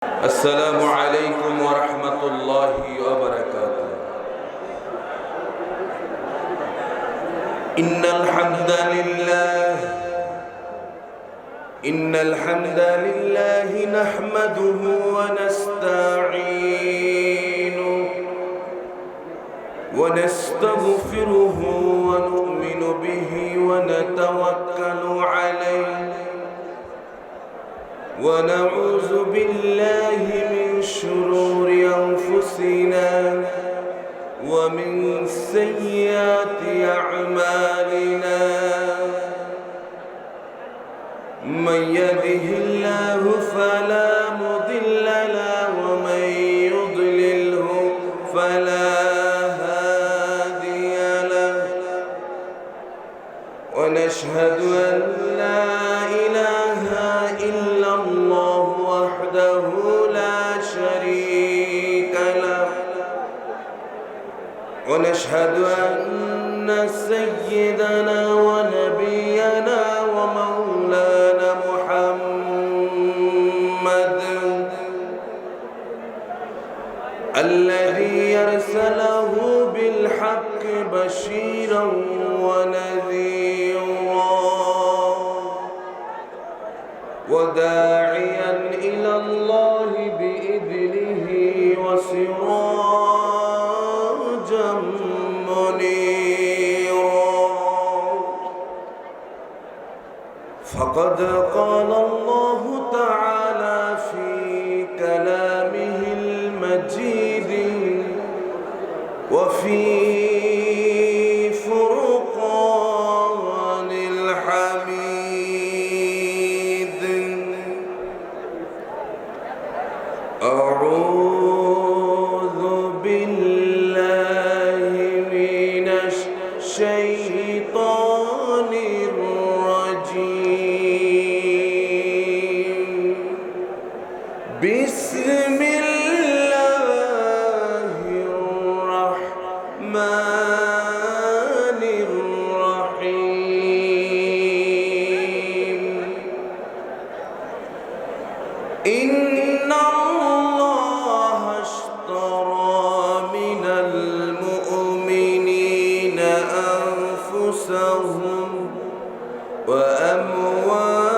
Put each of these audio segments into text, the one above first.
السلام عليكم ورحمة الله وبركاته. إن الحمد لله نحمده ونستعينه ونستغفره ونؤمن به ونتوكل عليه ونعوذ بالله من شرور أنفسنا ومن سيئات أعمالنا. من يهده الله فلا مضل له ومن يضلله فلا هادي له. ونشهد أن لا إله إلا الله وحده لا شريك له. ونشهد أن سيدنا ونبينا ومولانا محمد الذي أرسله بالحق بشيرا ونذيرا وداعيا إلى الله بإذنه وسراجا منيرا. فقد قال الله تعالى في كلامه المجيد وفي فرقان الحميد: أعوذ بالله من الشيطان الرجيم. بسم الله الرحمن الرحيم. إن الله اشترى من المؤمنين أنفسهم وأموالهم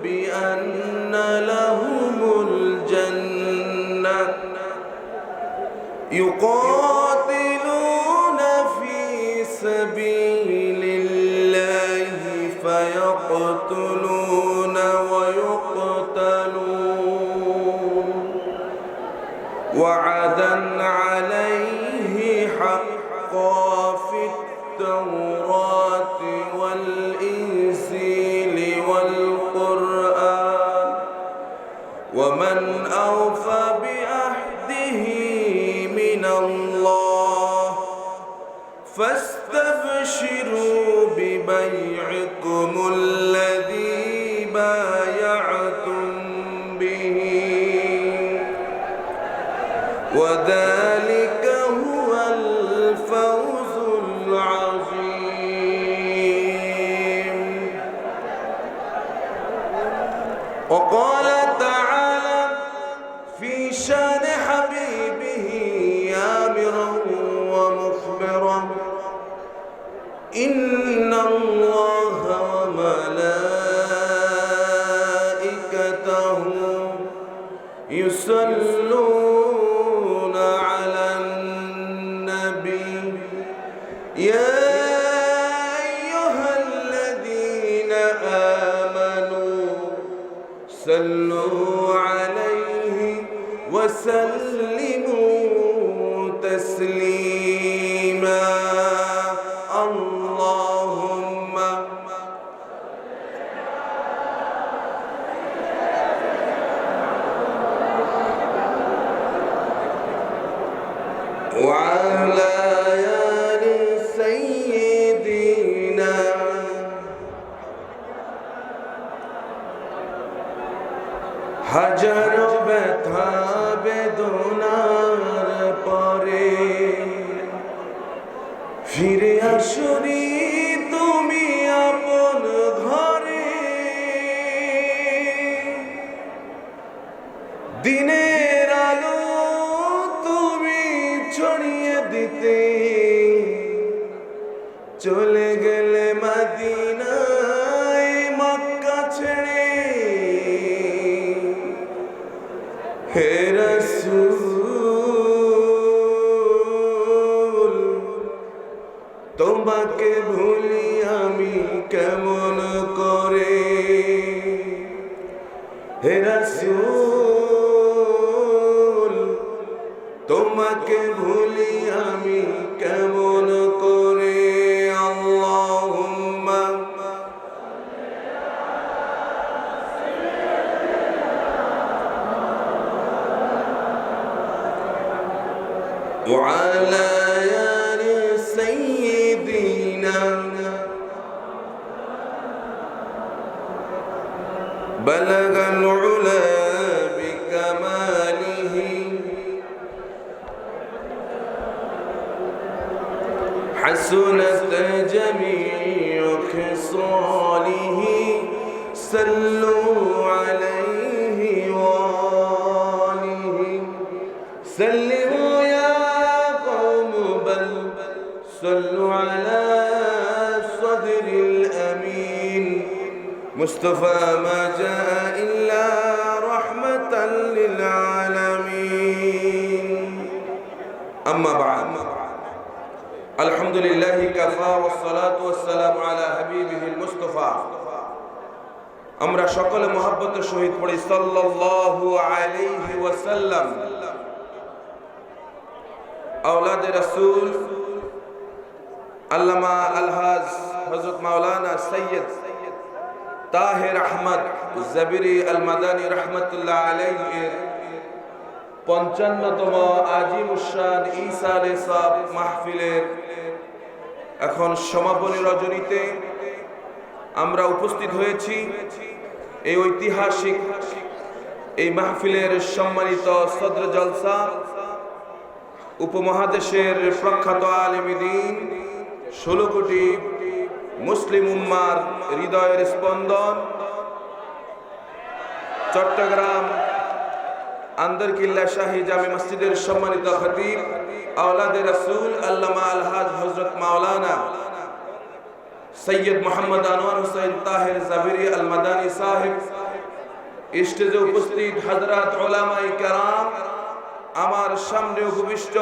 بأن لهم الجنة يقاتلون في سبيل الله فيقتلون ويقتلون وعدا عليه حقا في التوراة والإنجيل والقرآن ومن أوفى بعهده من الله فاستبشروا ببيعكم الذي بايعتم به وذلك هو الفوز العظيم. وقال تعالى في شان حبيبه آمرا ومخبرا: إن الله وملائكته يصلون على النبي يا أيها الذين آمنوا صلوا عليه وسلموا تسليما. اللهم وعلى آل سيدنا হাজার ব্যথা বেদনার পরে ফিরে আসনি তুমি আপন ঘরে। দিনের আলো তুমি ছড়িয়ে দিতে চলে গেলে মদিনায় মক্কা ছেড়ে। হে রাসূল তোমাকে ভুলি আমি কেমন করে। হে রাসূল তোমাকে ভুলি আমি কেমন করে। আল্লাহুম্মা وعلى آل سيدنا بلغ العلا بكماله حسنت جميع خصاله صلوا عليه وآله سلموا يا قوم بل صلوا على صدر الأمين مصطفى ما جاء إلا رحمة للعالمين أما بعد الحمد لله كفى والصلاة والسلام على حبيبه المصطفى আমরা সকলে মহব্বতের সহিত পড়ি সাল্লাল্লাহু আলাইহি ওয়াসাল্লাম। আওলাদে রাসূল আল্লামা আলহাজ হযরত মাওলানা সৈয়দ তাহের আহমদ জাবিরি আল মাদানী রাহমাতুল্লাহ আলাইহির 55তম আজিমুশান ঈসা আলাইহিস সালাম মাহফিলের এখন সমাপনী রজনীতে আমরা উপস্থিত হয়েছি। এই ঐতিহাসিক এই মাহফিলের সম্মানিত সদর জলসা উপমহাদেশের প্রখ্যাত আলেমে দ্বীন 16 কোটি মুসলিম উম্মার হৃদয়ের স্পন্দন চট্টগ্রাম আন্দরকিল্লা শাহী জামে মসজিদের সম্মানিত খতিব আওলাদে রাসূল আল্লামা আলহাজ হযরত মাওলানা সৈয়দ মোহাম্মদ আনোয়ার হোসেন তাহের জাবিরি আল মাদানী সাহেব, স্টেজে উপস্থিত হযরত উলামায়ে কেরাম, আমার সামনে উপবিষ্ট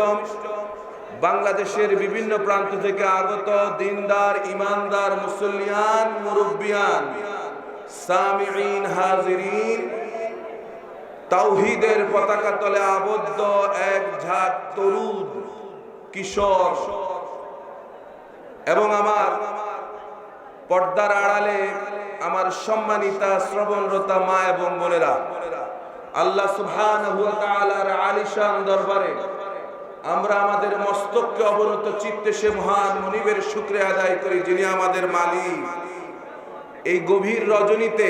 বাংলাদেশের বিভিন্ন প্রান্ত থেকে আগত দিনদার ইমানদার মুসল্লিয়ান মুরব্বিয়ান সামিঈন হাজিরিন, তাওহীদের পতাকা তলে আবদ্ধ এক ঝাঁক তরুণ কিশোর এবং আমার পর্দার আড়ালে আমার সম্মানিতা শ্রবণরতা মা এবং বোনেরা, আল্লাহ সুবহানাহু ওয়া তাআলার আলিশান দরবারে আমরা আমাদের মস্তককে অবনত চিত্তে সে মহান মুনিবের শুকরিয়া আদায় করি যিনি আমাদের মালিক। এই গভীর রজনীতে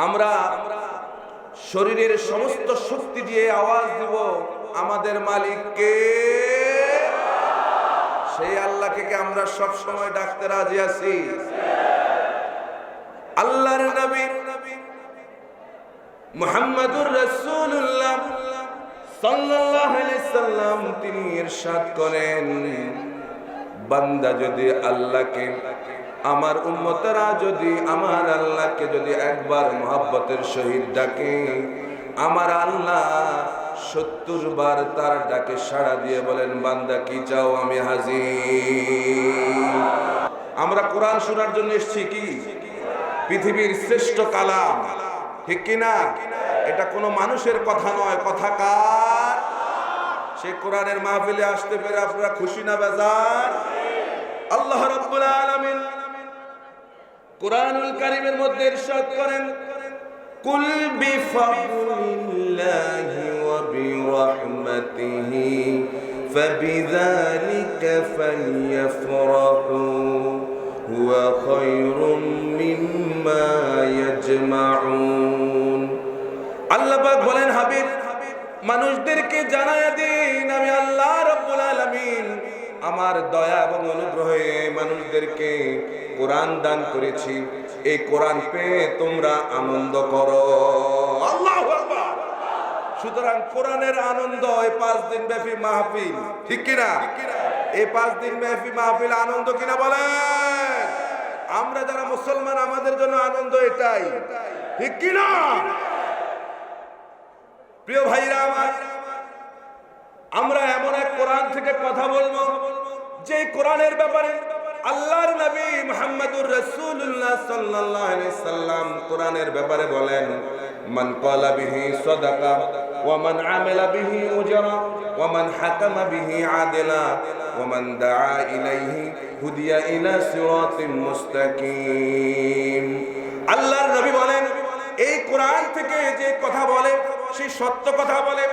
আমরা শরীরের সমস্ত শক্তি দিয়ে আওয়াজ দিব আমাদের মালিককে, সেই আল্লাহকে আমরা সব সময় ডাকতে রাজি আছি। আল্লাহর নবী মুহাম্মদুর রাসূলুল্লাহ সাল্লাল্লাহু আলাইহি সাল্লাম তিনি ইরশাদ করেন, বান্দা যদি আল্লাহকে, আমার উম্মতরা যদি আমার আল্লাহকে যদি একবার মহব্বতের সহিত ডাকে, আমার আল্লাহ 70 বার তার ডাকে সাড়া দিয়ে বলেন, বান্দা কি চাও আমি হাজির। আমরা কোরআন শোনার জন্য এসেছি, কি পৃথিবীর শ্রেষ্ঠ কালাম, ঠিক কিনা? এটা কোনো মানুষের কথা নয়, কথা কার? সে কোরআনের মাহফিলে আসতে পেরে আপনারা খুশি না বেজার? আল্লাহ রাব্বুল আলামিন কুরআনুল কারীমের মধ্যে ইরশাদ করেন, কুল বিফাদলিল্লাহি ওয়া বিরহমাতিহি ফাবিযালিকা ফালইফরাহু হুয়া খায়রুম মিম্মা ইয়াজমাউন। আল্লাহ পাক বলেন, হাবিব মানুষদেরকে জানায়া দিন আমি আল্লাহ রাব্বুল আলামিন আমার দয়া এবং অনুগ্রহে মানুষদেরকে কোরআন দান করেছি, এই কোরআন পেয়ে তোমরা আনন্দ করো। আল্লাহু আকবার। সুতরাং কোরআনের আনন্দ এই 5 দিন ব্যাপী মাহফিল, ঠিক কিনা? এই 5 দিন ব্যাপী মাহফিল আনন্দ কিনা বলেন? আমরা যারা মুসলমান আমাদের জন্য আনন্দ এটাই, ঠিক কিনা? প্রিয় ভাইরা আমার, আমরা এমন এক কোরআন থেকে কথা বলবো যে কোরআনের ব্যাপারে আল্লাহর নবী মুহাম্মদুর রাসূলুল্লাহ সাল্লাল্লাহু আলাইহি সাল্লাম কোরআনের ব্যাপারে বলেন, মান ক্বালা বিহি সাদাকা ওয়া মান আমিলা বিহি উজরা ওয়া মান হাকামা বিহি আদলা ওয়া মান দাআ ইলাইহি হুদিয়া ইলা সিরাতিন মুস্তাকিম। আল্লাহর নবী বলেন, এই কোরআন থেকে যে কথা বলে সে সত্য কথা বলে,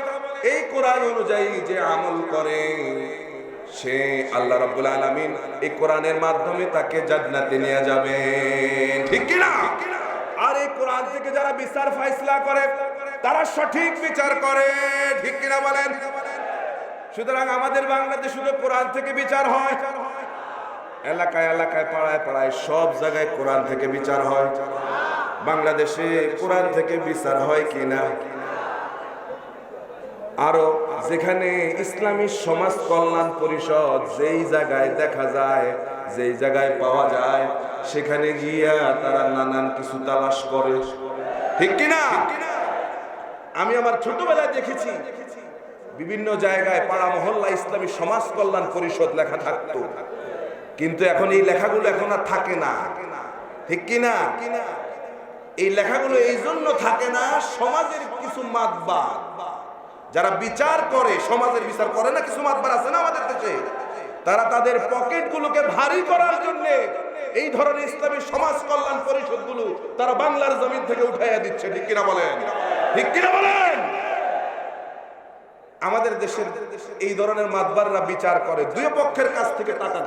এই কোরআন অনুযায়ী যে আমল করে সে আল্লাহ রাব্বুল আলামিন এই কোরআনের মাধ্যমে তাকে জান্নাতে নিয়ে যাবেন, ঠিক কি না? আর এই কোরআন থেকে যারা বিচার ফয়সালা করে তারা সঠিক বিচার করে, ঠিক কি না বলেন? সুতরাং আমাদের বাংলাদেশে শুধু কোরআন থেকে বিচার হয়? এলাকায় এলাকায় পাড়ায় পাড়ায় সব জায়গায় কোরআন থেকে বিচার হয়। বাংলাদেশে কোরআন থেকে বিচার হয় কিনা? আরো যেখানে ইসলামী সমাজ কল্যাণ পরিষদ যেই জায়গায় দেখা যায়, যেই জায়গায় পাওয়া যায়, সেখানে গিয়া তারা নানান কিছু তালাশ করে, ঠিক কিনা? আমি আমার ছোটবেলায় দেখেছি বিভিন্ন জায়গায় পাড়া মহল্লা ইসলামী সমাজ কল্যাণ পরিষদ লেখা থাকতো, কিন্তু এখন এই লেখাগুলো এখন আর থাকে না, ঠিক কিনা? এই লেখাগুলো এই জন্য থাকে না, সমাজের কিছু মাতবার যারা বিচার করে, সমাজের বিচার করে না, কিছু মাতবার আছে না আমাদের দেশে, তারা তাদের পকেটগুলোকে ভারী করার জন্য এই ধরনের ইসলামী সমাজ কল্যাণ পরিষদগুলো তারা বাংলার জমিন থেকে উঠাইয়া দিচ্ছে, ঠিক কিনা বলেন? ঠিক কিনা বলেন? আমাদের দেশের এই ধরনের মাতবাররা বিচার করে, দুই পক্ষের কাছ থেকে টাকা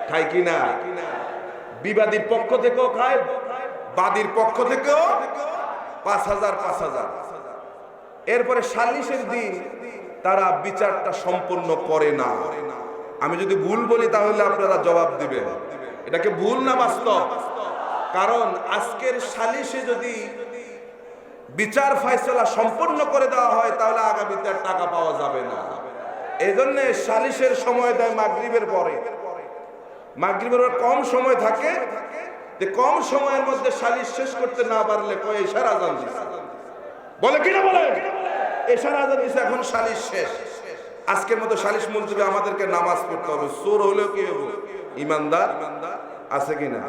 খায় কিনা? বিবাদীর পক্ষ থেকেও খায়, বাদীর পক্ষ থেকেও 5,000 এরপরে সালিশের দিন তারা বিচারটা সম্পূর্ণ করে না। আমি যদি ভুল বলি তাহলে আপনারা জবাব দিবেন, এটাকে ভুল না বাস্তব? কারণ আজকের সালিশে যদি বিচার ফয়সালা সম্পূর্ণ করে দেওয়া হয় তাহলে আগামীতে আর টাকা পাওয়া যাবে না। এই জন্য সালিশের সময় দেয় মাগরিবের পরে। মাগরিবের কম সময় থাকে, যে কম সময়ের মধ্যে সালিশ শেষ করতে না পারলে কয় এশার আযান দিছে, বলে কিনা বলেন? এশার আযান দিছে, এখন সালিশ শেষ। আজকের মতো সালিশ মুলতবি, আমাদেরকে নামাজ পড়তে হবে। চোর হলেও কি হবে? ইমানদার আছে কিনা?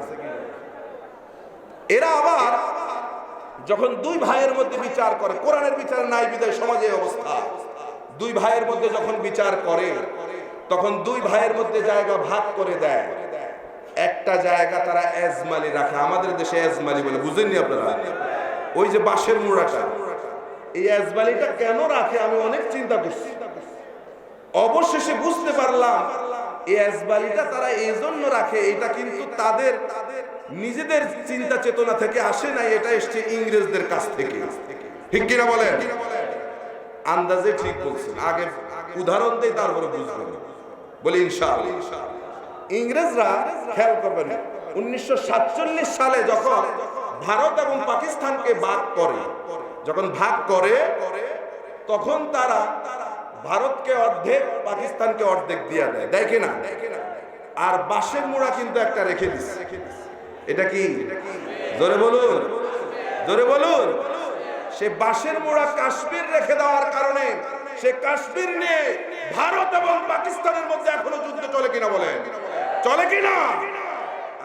এরা আবার যখন দুই ভাইয়ের মধ্যে বিচার করে, কোরআনের বিচার নাই বিধায় সমাজে অবস্থা, দুই ভাইয়ের মধ্যে যখন বিচার করে তখন দুই ভাইয়ের মধ্যে জায়গা ভাগ করে দেয়। একটা জায়গা তারা এজমালি রাখে, আমাদের দেশে এজমালি বলে, বুঝেননি আপনারা? ওই যে বাঁশের মুড়াটা, এই এজমালিটা কেন রাখে আমি অনেক চিন্তা করছি, অবশেষে বুঝতে পারলাম এই এজমালিটা তারা এই জন্য রাখে, এটা কিন্তু তাদের নিজেদের চিন্তা চেতনা থেকে আসে নাই, এটা এসছে ইংরেজদের কাছ থেকে, ঠিক কিনা বলেন? আন্দাজে ঠিক বলছেন, আগে উদাহরণ দেই তারপরে বুঝবেন, বলি ইনশাআল্লাহ। ইংরেজরা, খেয়াল করবেন, 1947 সালে যখন ভারত এবং পাকিস্তানকে ভাগ করে, যখন ভাগ করে তখন তারা ভারতকে অর্ধেক, পাকিস্তানকে অর্ধেক দিয়ে দেয়, দেয় কিনা? আর বাঁশের মুড়া কিন্তু একটা রেখে দিচ্ছে। এটা কি? জোরে বলুন, জোরে বলুন। সে বাঁশের মুড়া কাশ্মীর রেখে দেওয়ার কারণে সে কাশ্মীর নিয়ে ভারত এবং পাকিস্তানের মধ্যে এখনো যুদ্ধ চলে কিনা বলেন? চলে কিনা?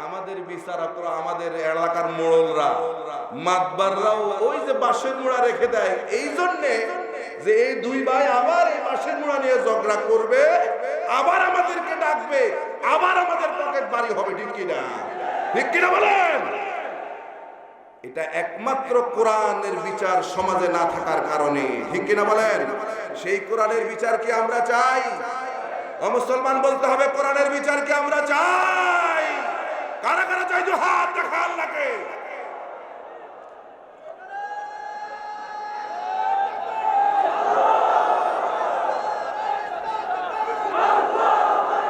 আমাদের বিচারকরা, আমাদের এলাকার মোড়লরা, মাতবাররাও ওই যে বাঁশের মুড়া রেখে দেয় এই জন্যে যে এই দুই ভাই আবার এই বাঁশের মুড়া নিয়ে ঝগড়া করবে, আবার আমাদেরকে ডাকবে, আবার আমাদের পকেট বাড়ি হবে, ঠিক কিনা? ঠিক কিনা বলেন? এটা একমাত্র কোরআনের বিচার সমাজে না থাকার কারণে, ঠিক কিনা বলেন? সেই কোরআনের বিচার কি আমরা চাই? মুসলমান বলতে হবে, কোরআনের বিচার কি আমরা চাই? কারা কারা চাই? হাত দেখা আল্লাহকে।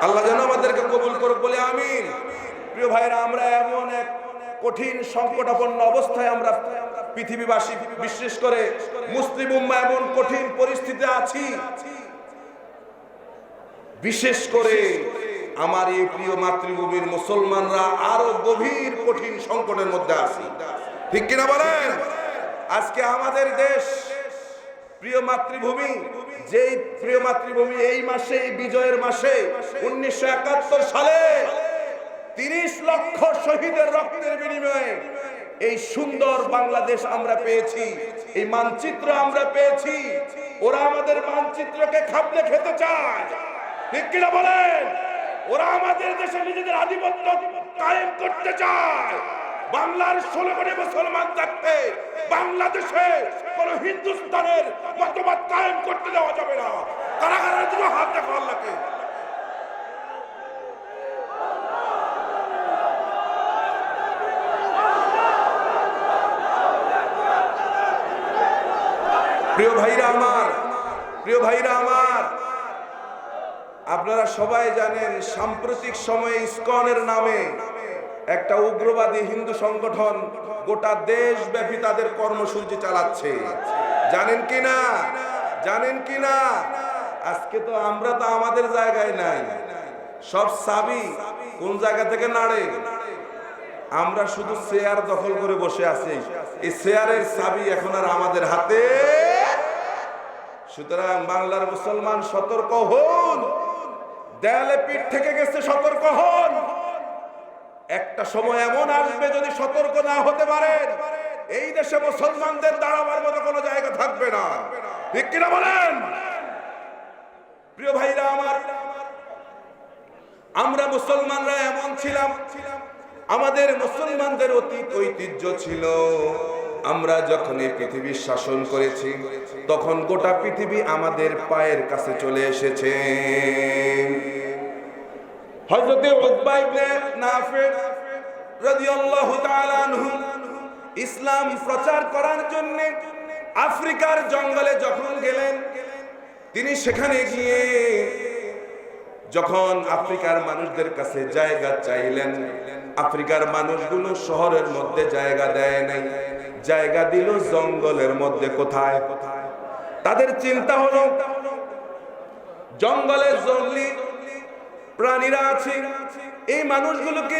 আল্লাহ যেন আমাদেরকে কবুল করুক, বলে আমিন। প্রিয় ভাইরা, আমরা এমন এক কঠিন সংকটাপন্ন অবস্থায় আমরা পৃথিবীবাসী বিশেষ করে মুসলিম উম্মাহ এমন কঠিন পরিস্থিতিতে আছি, বিশেষ করে আমার এই প্রিয় মাতৃভূমির মুসলমানরা আরো গভীর কঠিন সংকটের মধ্যে আছি, ঠিক কিনা বলেন? আজকে আমাদের দেশ প্রিয় মাতৃভূমি, যেই প্রিয় মাতৃভূমি এই মাসে, এই বিজয়ের মাসে 1971 সালে 30 লক্ষ শহীদের রক্তের বিনিময়ে এই সুন্দর বাংলাদেশ আমরা পেয়েছি, এই মানচিত্র আমরা পেয়েছি। ওরা আমাদের মানচিত্রকে খাবলে খেতে চায়, ঠিক কিনা বলেন? ওরা আমাদের দেশে নিজেদের আধিপত্য কায়েম করতে চায়। বাংলার 16 কোটি মুসলমান থাকতে বাংলাদেশে কোন হিন্দুস্তানের মতবাদ কায়েম করতে দেওয়া যাবে না। কারাগারের দিকে হাত দেখো আল্লাহকে। প্রিয় ভাইরা আমার, প্রিয় ভাইরা আমার, আপনারা সবাই জানেন সাম্প্রতিক সময়ে ইসকনের নামে একটা উগ্রবাদী হিন্দু সংগঠন গোটা দেশব্যাপী তাদের কর্মসূচি চালাচ্ছে। জানেন কি না? জানেন কি না? আজকে তো আমরা তো আমাদের জায়গায় নাই, সব চাবি কোন জায়গা থেকে নাড়ে? আমরা শুধু চেয়ার দখল করে বসে আছি, এই চেয়ারের চাবি এখন আর আমাদের হাতে। সুতরাং বাংলার মুসলমান সতর্ক হন, দেয়ালে পিঠ থেকে গেছে, সতর্ক হন। একটা সময় এমন আসবে যদি সতর্ক না হতে পারেন, এই দেশে মুসলমানদের দাঁড়াবার মতো কোনো জায়গা থাকবে না, ঠিক কিনা বলেন? প্রিয় ভাইরা আমার, আমরা মুসলমানরা এমন ছিলাম, আমাদের মুসলমানদের অতীত ঐতিহ্য ছিল, আমরা যখন এই পৃথিবীর শাসন করেছি তখন গোটা পৃথিবী আমাদের পায়ের কাছে চলে এসেছে। হযরতে উকবা ইবনে নাফি রাদিয়াল্লাহু তাআলা আনহু ইসলাম প্রচার করার জন্য আফ্রিকার জঙ্গলে যখন গেলেন, তিনি সেখানে গিয়ে যখন আফ্রিকার মানুষদের কাছে জায়গা চাইলেন, আফ্রিকার মানুষগুলো শহরের মধ্যে জায়গা দেয় নাই, জায়গা দিল জঙ্গলের মধ্যে। কোথায়? তাদের চিন্তা হলো জঙ্গলে জঙ্গলি প্রাণীরা আছে, এই মানুষগুলোকে,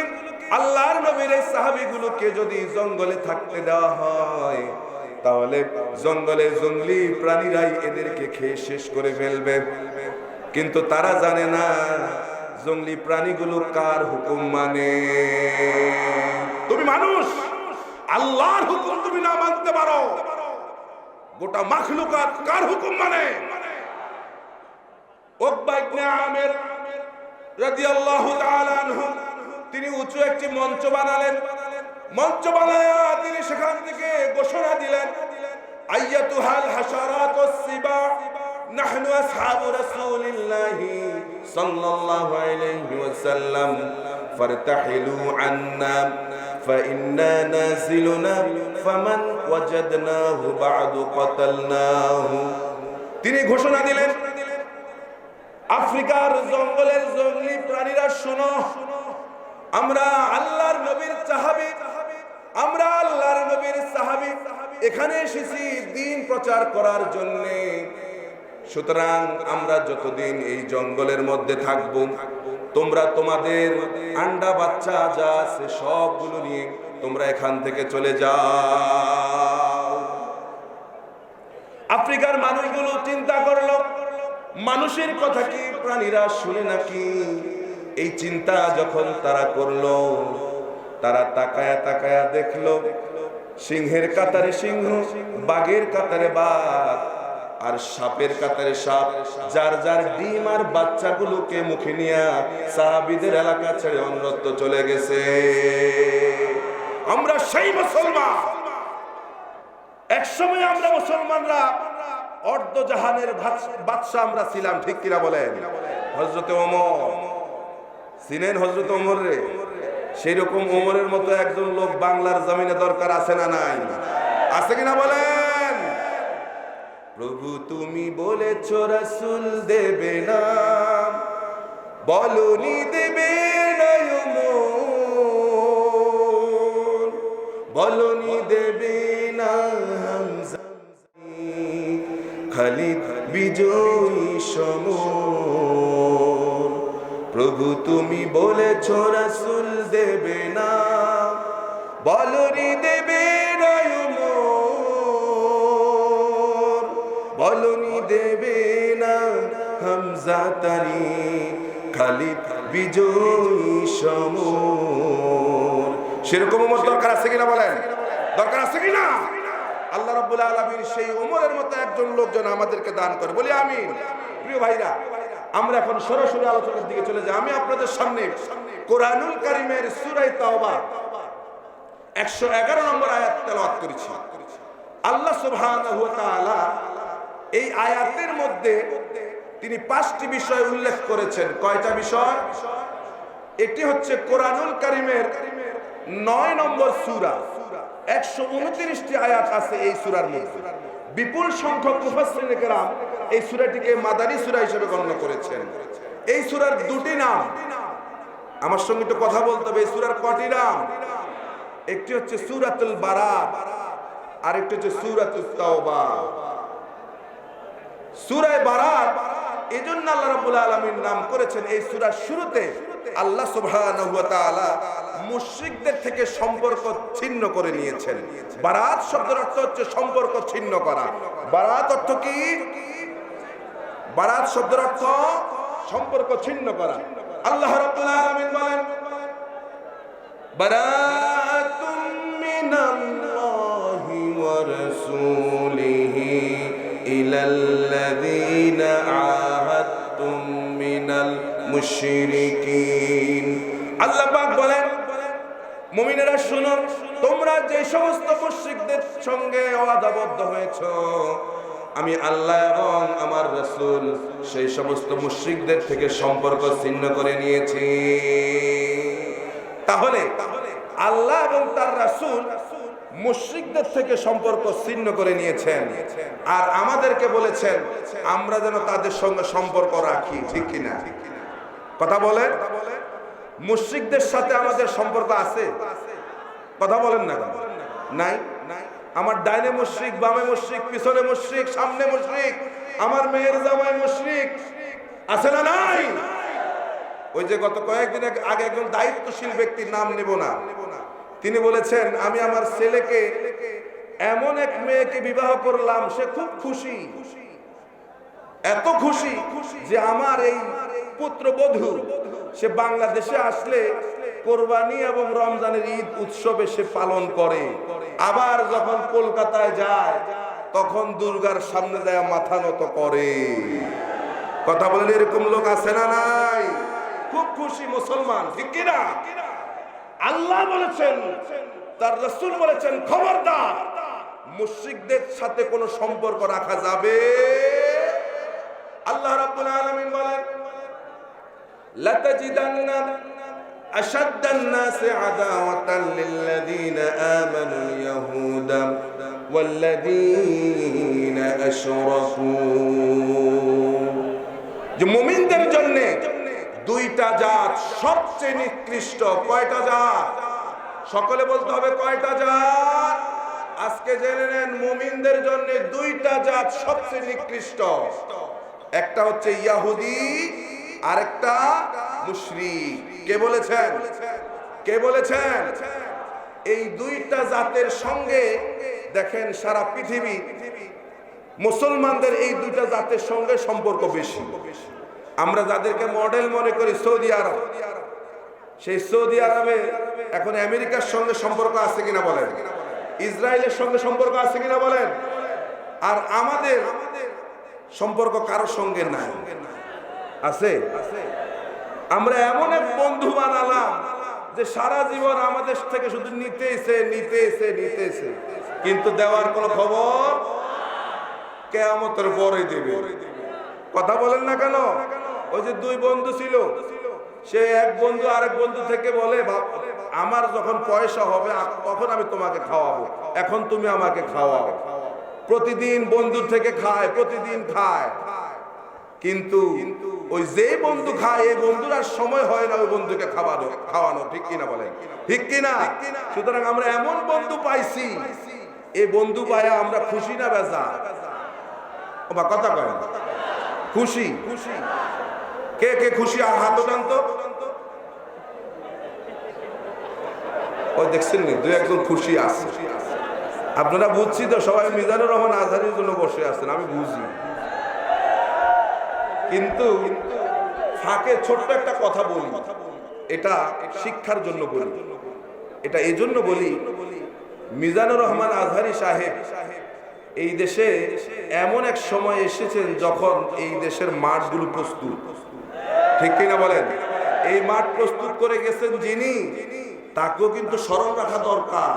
আল্লাহর নবীর এই সাহাবীগুলোকে যদি জঙ্গলে থাকতে দেওয়া হয় তাহলে জঙ্গলে জঙ্গলি প্রাণীরাই এদেরকে খেয়ে শেষ করে ফেলবে। কিন্তু তারা জানে না জঙ্গলি প্রাণীগুলো কার হুকুম মানে। তুমি মানুষ, আল্লাহর হুকুম তুমি না মানতে পারো, গোটা মাখলুকাত কার হুকুম মানে? উকবা ইবনে আমির রাদিয়াল্লাহু তাআলা আনহু তিনি উঁচু একটি মঞ্চ বানালেন, মঞ্চ বানায়া তিনি সেখান থেকে ঘোষণা দিলেন, আইয়াতুহাল হাশারাতুস সিবা নাহনু আসহাবু রাসূলিল্লাহি সাল্লাল্লাহু আলাইহি ওয়াসাল্লাম ফারতাহিলু আন্না ফাইন্না নাযিলুনা ফামান ওয়াজাদনাহু বা'দু কাতালনাহু। তিনি ঘোষণা দিলেন, আফ্রিকার জঙ্গলের জঙ্গলি প্রাণীরা শোনো, আমরা আল্লাহর নবীর সাহাবী, আমরা আল্লাহর নবীর সাহাবী এখানে এসেছি দ্বীন প্রচার করার জন্য। সুতরাং আমরা যতদিন এই জঙ্গলের মধ্যে থাকব, তোমরা তোমাদের আন্ডা বাচ্চা যা আছে সবগুলো নিয়ে তোমরা এখান থেকে চলে যাও। আফ্রিকার মানুষগুলো চিন্তা করলো, মানুষের কথা কি প্রাণীরা শুনে নাকি? এই চিন্তা যখন তারা করলো, তারা তাকায়া তাকায়া দেখলো সিংহের কাতারে সিংহ, বাঘের কাতারে বাঘ, আর সাপের কাতারে সাপ, যার যার ডিম আর বাচ্চাগুলোকে মুখে নিয়ে সাহাবীদের এলাকা ছেড়ে অন্যত্র চলে গেছে। আমরা সেই মুসলমান, একসময় আমরা মুসলমানরা অর্ধ জাহানের বাদশা আমরা ছিলাম, ঠিক কিনা বলেন? হযরতে ওমর, চিনেন হযরতে ওমর রে? সেই রকম ওমরের মতো একজন লোক বাংলার জমিনে দরকার আছে না নাই? আছে কিনা বলেন? প্রভু তুমি বলেছ রাসূল দেবে না, বলনি দেবে না ওমর, বলনি দেবে না খালিদ বিজয়ী সমর। প্রভু তুমি বলেছ রাসূল দেবে না, বলরি দেবে না উমর, বলনি দেবে না হামজা তারি, খালিদ বিজয়ী সমর। সেরকম ওমর দরকার আছে কিনা বলেন? দরকার আছে কিনা? আল্লাহ রাব্বুল আলামিন সেই ওমরের মতো একজন লোকজন আমাদেরকে দান করে, বলি আমিন। প্রিয় ভাইরা, আমরা এখন সরাসরি আলোচনার দিকে চলে যাই। আমি আপনাদের সামনে কোরআনুল কারীমের সূরা তাওবা 111 নম্বর আয়াত তেলাওয়াত করেছি। আল্লাহ সুবহানাহু ওয়া তাআলা এই আয়াতের মধ্যে তিনি 5টি বিষয় উল্লেখ করেছেন। কয়টা বিষয়? এটি হচ্ছে কোরআনুল কারীমের 9 নম্বর সূরা। 129টি আয়াত আছে এই সূরার মধ্যে। বিপুল সংখ্যক মুফাসসিরিনে কেরাম এই সূরাটিকে মাদানী সূরা হিসেবে গণ্য করেছেন। এই সূরার দুটি নাম, আমার সঙ্গে একটু কথা বলতে হবে। এই সূরার কয়টি নাম? একটি হচ্ছে সূরাতুল বারাত, আর একটি হচ্ছে সূরাতুত তাওবা। সূরা বারাত এজন্য আল্লাহ রাব্বুল আলামিন নাম করেছেন। এই সূরার শুরুতে আল্লাহ সুবহানাহু ওয়া তাআলা মুশরিকদের থেকে সম্পর্ক ছিন্ন করে নিয়েছেন। বারাত শব্দের অর্থ হচ্ছে সম্পর্ক ছিন্ন করা। বারাত অর্থ কি? বারাত শব্দের অর্থ সম্পর্ক ছিন্ন করা। আল্লাহ রাব্বুল আলামিন বলেন, বারাতুম মিনাল্লাহি ওয়া রাসূলিহি ইলাল্লাযীনা আহাদতুম মিনাল মুশরিকিন। আল্লাহ পাক বলেন, মুমিনেরা শুনো, তোমরা যে সমস্ত মুশরিকদের সঙ্গে ওয়াদাবদ্ধ হয়েছো, আমি আল্লাহ এবং আমার রাসূল সেই সমস্ত মুশরিকদের থেকে সম্পর্ক ছিন্ন করে নিয়েছি। তাহলে আল্লাহ এবং তার রাসূল মুশরিকদের থেকে সম্পর্ক ছিন্ন করে নিয়েছেন, আর আমাদেরকে বলেছেন আমরা যেন তাদের সঙ্গে সম্পর্ক রাখি। ঠিক কিনা? কথা বলেন। মুশরিকদের সাথে আমাদের সম্পর্ক আছে? কথা বলেন না? নাই। আমার ডাইনে মুশরিক, বামে মুশরিক, পিছনে মুশরিক, সামনে মুশরিক, আমার মেয়ের জামাই মুশরিক, আছে না নাই? ওই যে গত কয়েকদিন আগে একজন দায়িত্বশীল ব্যক্তির নাম নেব না, তিনি বলেছেন আমি আমার ছেলেকে এমন এক মেয়েকে বিবাহ করলাম, সে খুব খুশি, এত খুশি যে আমার এই পুত্রবধূ সে বাংলাদেশে আসলে কোরবানি এবং রমজানের ঈদ উৎসবে সে পালন করে, আবার যখন কলকাতায় যায় তখন দুর্গার সামনে যায় মাথা নত করে। কথা বলেন, এরকম লোক আছে না নাই? খুব খুশি মুসলমান। ঠিক কিনা? আল্লাহ বলেছেন, তার রাসূল বলেছেন, খবরদার মুশরিকদের সাথে কোনো সম্পর্ক রাখা যাবে। আল্লাহ রাব্বুল আলামিন বলেন, লাতাজিদান্না আশাদ্দান নাসি আদাওয়াতান লিল্লাযীনা আমানুল ইয়াহুদা ওয়াল্লাযীনা আশরাকু। যে মুমিনদের জন্য দুইটা জাত সবচেয়ে নিকৃষ্ট। কয়টা জাত? সকলে বলতে হবে কয়টা জাত? আজকে জেনে নেন, মুমিনদের জন্য দুইটা জাত সবচেয়ে নিকৃষ্ট। একটা হচ্ছে ইহুদি, আরেকটা মুশরিক। কে বলেছেন? কে বলেছেন? এই দুইটা জাতের সঙ্গে দেখেন সারা পৃথিবী মুসলমানদের এই দুইটা জাতের সঙ্গে সম্পর্ক বেশি। আমরা যাদেরকে মডেল মনে করি সৌদি আরব, সেই সৌদি আরবে এখন আমেরিকার সঙ্গে সম্পর্ক আছে কিনা বলেন? ইসরায়েলের সঙ্গে সম্পর্ক আছে কিনা বলেন? আর আমাদের সম্পর্ক কারোর সঙ্গে নাই। আছে? আমরা এমন এক বন্ধু বানালাম যে সারা জীবন আমাদের থেকে শুধু নিতেছে, কিন্তু দেওয়ার কোনো খবর কিয়ামতের পরে দেবে। কথা বলেন না কেন? ওই যে দুই বন্ধু ছিল, সে এক বন্ধু আরেক বন্ধু থেকে বলে, আমার যখন পয়সা হবে তখন আমি তোমাকে খাওয়াবো, এখন তুমি আমাকে খাওয়াও। প্রতিদিন বন্ধুর থেকে খায়, প্রতিদিন খায়, কিন্তু ওই যে বন্ধু খায় এই বন্ধুর আর সময় হয় না ওই বন্ধুকে খাওয়ানো। ঠিক কিনা বলেন? ঠিক কিনা? সুতরাং আমরা এমন বন্ধু পাইছি, এই বন্ধু পায়া আমরা খুশি না বেজা? ও বা কথা কয় না, খুশি। কে কে খুশি আর হাত ওঠান তো। ওই দেখছেন নি দুই একজন খুশি আছে। আপনারা বুঝছি তো সবাই মিজানুর রহমান আজহারির জন্য বসে আছেন, আমি বুঝি। কিন্তু ফাঁকে ছোট্ট একটা কথা বলি, এটা শিক্ষার জন্য বলি, এটা এই জন্য বলি, মিজানুর রহমান আজহারি সাহেব এই দেশে এমন এক সময় এসেছেন যখন এই দেশের মাঠগুলো প্রস্তুত, ঠিক কিনা বলেন? এই মাঠ প্রস্তুত করে গেছেন যিনি, তাকেও কিন্তু স্মরণ রাখা দরকার।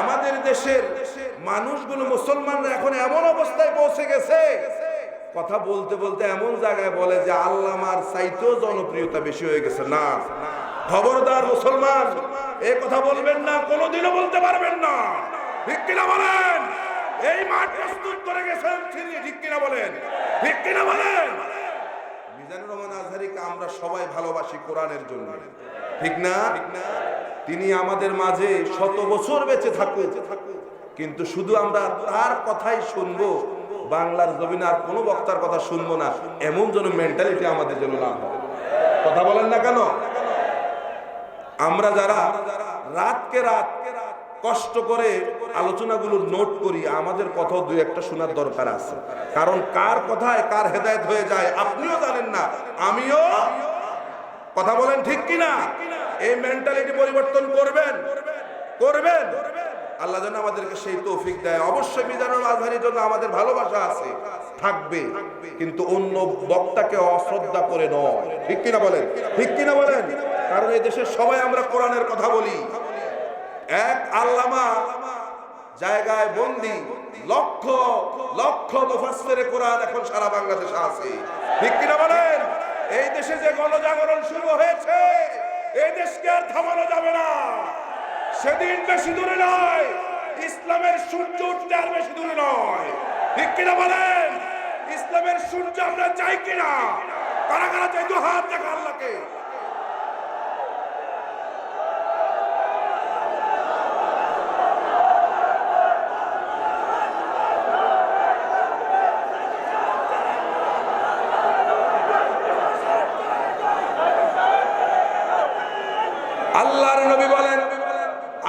আমাদের দেশের মানুষগুলো, মুসলমানরা এখন এমন অবস্থায় পৌঁছে গেছে, কথা বলতে বলতে এমন জায়গায় বলে যে আল্লামার চাইতেও জনপ্রিয়তা বেশি হয়ে গেছে। না, খবরদার মুসলমান, এই কথা বলবেন না, কোনোদিনও বলতে পারবেন না, ঠিক কিনা বলেন? এই মাঠ প্রস্তুত করে গেছেন তিনি, ঠিক কিনা বলেন? ঠিক কিনা বলেন? মিজানুর রহমান আজহারিকে আমরা সবাই ভালোবাসি কোরআনের জন্য, ঠিক না? তিনি আমাদের মাঝে শত বছর বেঁচে থাকুক, কিন্তু শুধু আমরা তার কথাই শুনবো, বাংলার জমিনে আর কোনো বক্তার কথা শুনবো না, এমন যেন মেন্টালিটি আমাদের জন্য না হয়। কথা বলেন না কেন? আমরা যারা রাতকে রাত কষ্ট করে আলোচনাগুলো নোট করি, আমাদের কথাও দুই একটা শোনার দরকার আছে। কারণ কার কথায় কার হেদায়েত হয়ে যায় আপনিও জানেন না, আমিও। কথা বলেন ঠিক কিনা? এই মেন্টালিটি পরিবর্তন করবেন, করবেন। আল্লাহ যেন আমাদেরকে সেই তৌফিক দেয়। অবশ্যই মিজানুর আজহারির জন্য আমাদের ভালোবাসা আছে, থাকবে, কিন্তু অন্য বক্তাকে অশ্রদ্ধা করে নয়, ঠিক কিনা বলেন? ঠিক কিনা বলেন? কারণ এই দেশের সবাই আমরা কোরআনের কথা বলি। এক আল্লামা জায়গায় বন্দী, লক্ষ লক্ষ মুফাসসিরে কোরআন এখন সারা বাংলাদেশে আছে, ঠিক কিনা বলেন? এই দেশে যে গণজাগরণ শুরু হয়েছে, এই দেশকে আর থামানো যাবে না। সেদিন বেশি দূরে নয়, ইসলামের সূর্য উঠতে আর বেশি দূরে নয়, ঠিক কিনা বলেন? ইসলামের সূর্য আমরা চাই কিনা? কারা কারা চাই? তো হাত দেখা আল্লাহকে।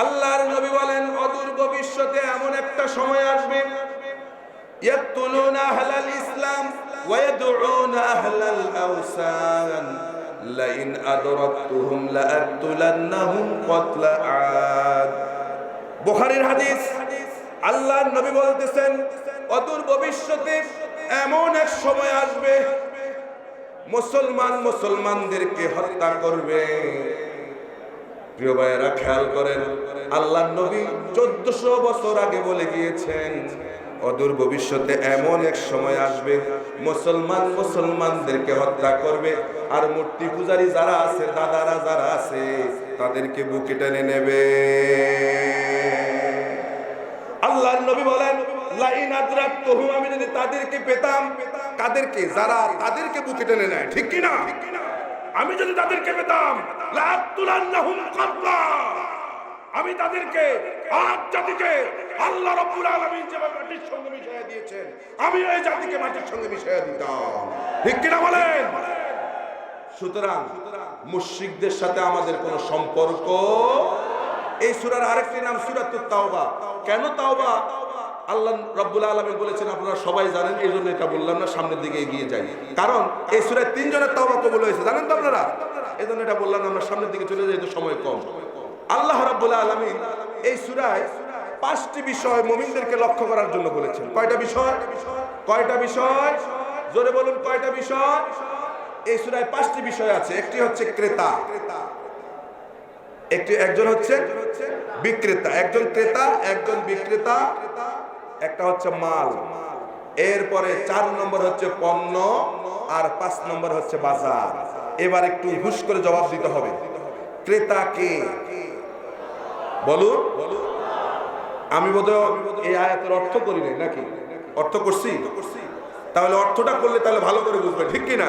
আল্লাহর নবী বলেন অদূর ভবিষ্যতে এমন একটা সময় আসবে, ইয়াকতুলুনা আহলাল ইসলাম ওয়া ইয়াদউনা আহলাল আওসান লাইন আদরাকতুহুম লাআকতুলান্নাহুম কতলা আদ। বুখারীর হাদিস। আল্লাহর নবী বলতেছেন অদূর ভবিষ্যতে এমন এক সময় আসবে, মুসলমানদেরকে হত্যা করবে। প্রিয় ভাইয়েরা খেয়াল করেন, আল্লাহর নবী 1400 বছর আগে বলে গিয়েছেন অদূর ভবিষ্যতে এমন এক সময় আসবে, মুসলমানদেরকে হত্যা করবে, আর মূর্তি পূজারী যারা আছে, দাদারা যারা আছে, তাদেরকে বুকে টেনে নেবে। আল্লাহর নবী বলেন লাইন আদরাকতুহুম, আমি যদি তাদেরকে পেতাম। কাদেরকে? যারা তাদেরকে বুকে টেনে নেয়, ঠিক কিনা? আমি যদি তাদেরকে পেতাম, লাআকতুলান্নাহুম কতলা, আমি তাদেরকে, আদ জাতিকে আল্লাহ রাব্বুল আলামিন যেভাবে মাটির সঙ্গে মিশিয়ে দিয়েছেন, আমি এই জাতিকে মাটির সঙ্গে মিশিয়ে দিতাম, ঠিক কিনা বলেন? সুতরাং মুশরিকদের সাথে আমাদের কোনো সম্পর্ক। এই সূরার আরেকটি নাম সূরাতুত তাওবা। কেন তাওবা? আল্লাহ রাব্বুল আলামিন বলেছেন, আপনারা সবাই জানেন, এই জন্য এটা বললাম না, সামনের দিকে এগিয়ে যাই। কারণ এই সূরায় 3 জনের তাওবা কবুল হয়েছে, জানেন তো আপনারা? এই জন্য এটা বললাম, আমরা সামনের দিকে চলে যাই, তো সময় কম। আল্লাহ রাব্বুল আলামিন এই সূরায় 5টি বিষয় মুমিনদেরকে লক্ষ্য করার জন্য বলেছেন। কয়টা বিষয়? কয়টা বিষয়? জোরে বলুন, কয়টা বিষয়? এই সূরায় 5টি বিষয় আছে। একটি হচ্ছে ক্রেতা, একজন হচ্ছে বিক্রেতা, একজন ক্রেতা, একজন বিক্রেতা, একটা হচ্ছে মাল, এরপরে 4 নম্বর হচ্ছে পণ্য, আর 5 নম্বর হচ্ছে বাজার। এবার একটু হুশ করে জবাব দিতে হবে। ক্রেতা কে? বলুন। আমি বোধহয় এই আয়াতের অর্থ করি নাই, নাকি অর্থ করছি? তাহলে অর্থটা করলে তাহলে ভালো করে বুঝবে, ঠিক কিনা?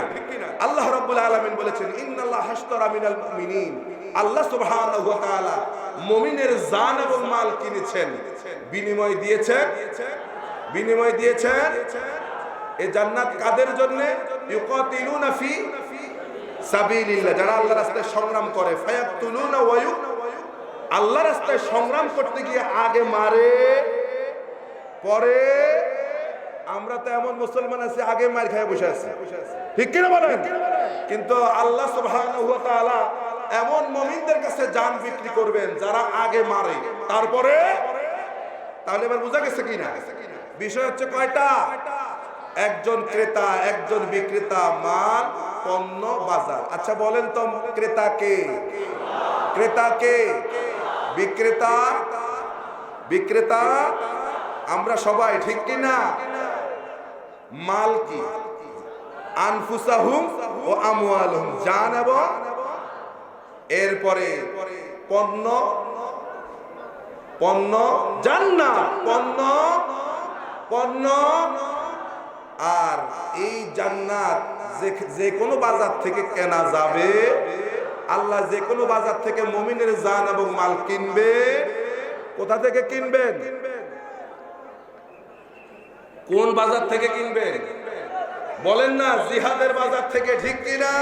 আল্লাহ রাব্বুল আলামিন বলেছেন ইন্নাল্লাহ হাশতারা মিনাল মুমিনিন, আল্লাহ সুবহানাহু ওয়া তাআলা মুমিনের জান এবং মাল কিনেছেন, বিনিময় দিয়েছেন এই জান্নাত কাদের জন্য? ইউকাতিলুনা ফি সাবিলিল্লাহ, যারা আল্লাহর রাস্তায় সংগ্রাম করে। ফায়াকতুলুনা ওয়া আল্লাহর রাস্তায় সংগ্রাম করতে গিয়ে আগে মারে, পরে আমরা তো এমন মুসলমান আছি আগে মার খেয়ে বসে আছি, ঠিক কিনা বলেন? কিন্তু আল্লাহ সুবহানাহু ওয়া তাআলা এমন মুমিনদের কাছে জান বিক্রি করবেন যারা আগে মারে তারপরে। তাহলে এবার বোঝা গেছে কিনা? বিষয় হচ্ছে কয়টা? একজন ক্রেতা, একজন বিক্রেতা, মাল, পণ্য, বাজার। আচ্ছা বলেন তো ক্রেতা কে? ক্রেতা কে? বিক্রেতা? বিক্রেতা আমরা সবাই, ঠিক কিনা? মাল কি? আনফুসাহুম ও আমওয়ালুহুম, জান এবং এরপরে পণ্য, পণ্য জান্নাত, পণ্য, পণ্য। আর এই জান্নাত যে কোনো বাজার থেকে কেনা যাবে। আল্লাহ যে কোনো বাজার থেকে মুমিনের জান এবং মাল কিনবে। কোথা থেকে কিনবেন? কোন বাজার থেকে কিনবেন বলেন না? জিহাদের বাজার থেকে, ঠিক কিনা?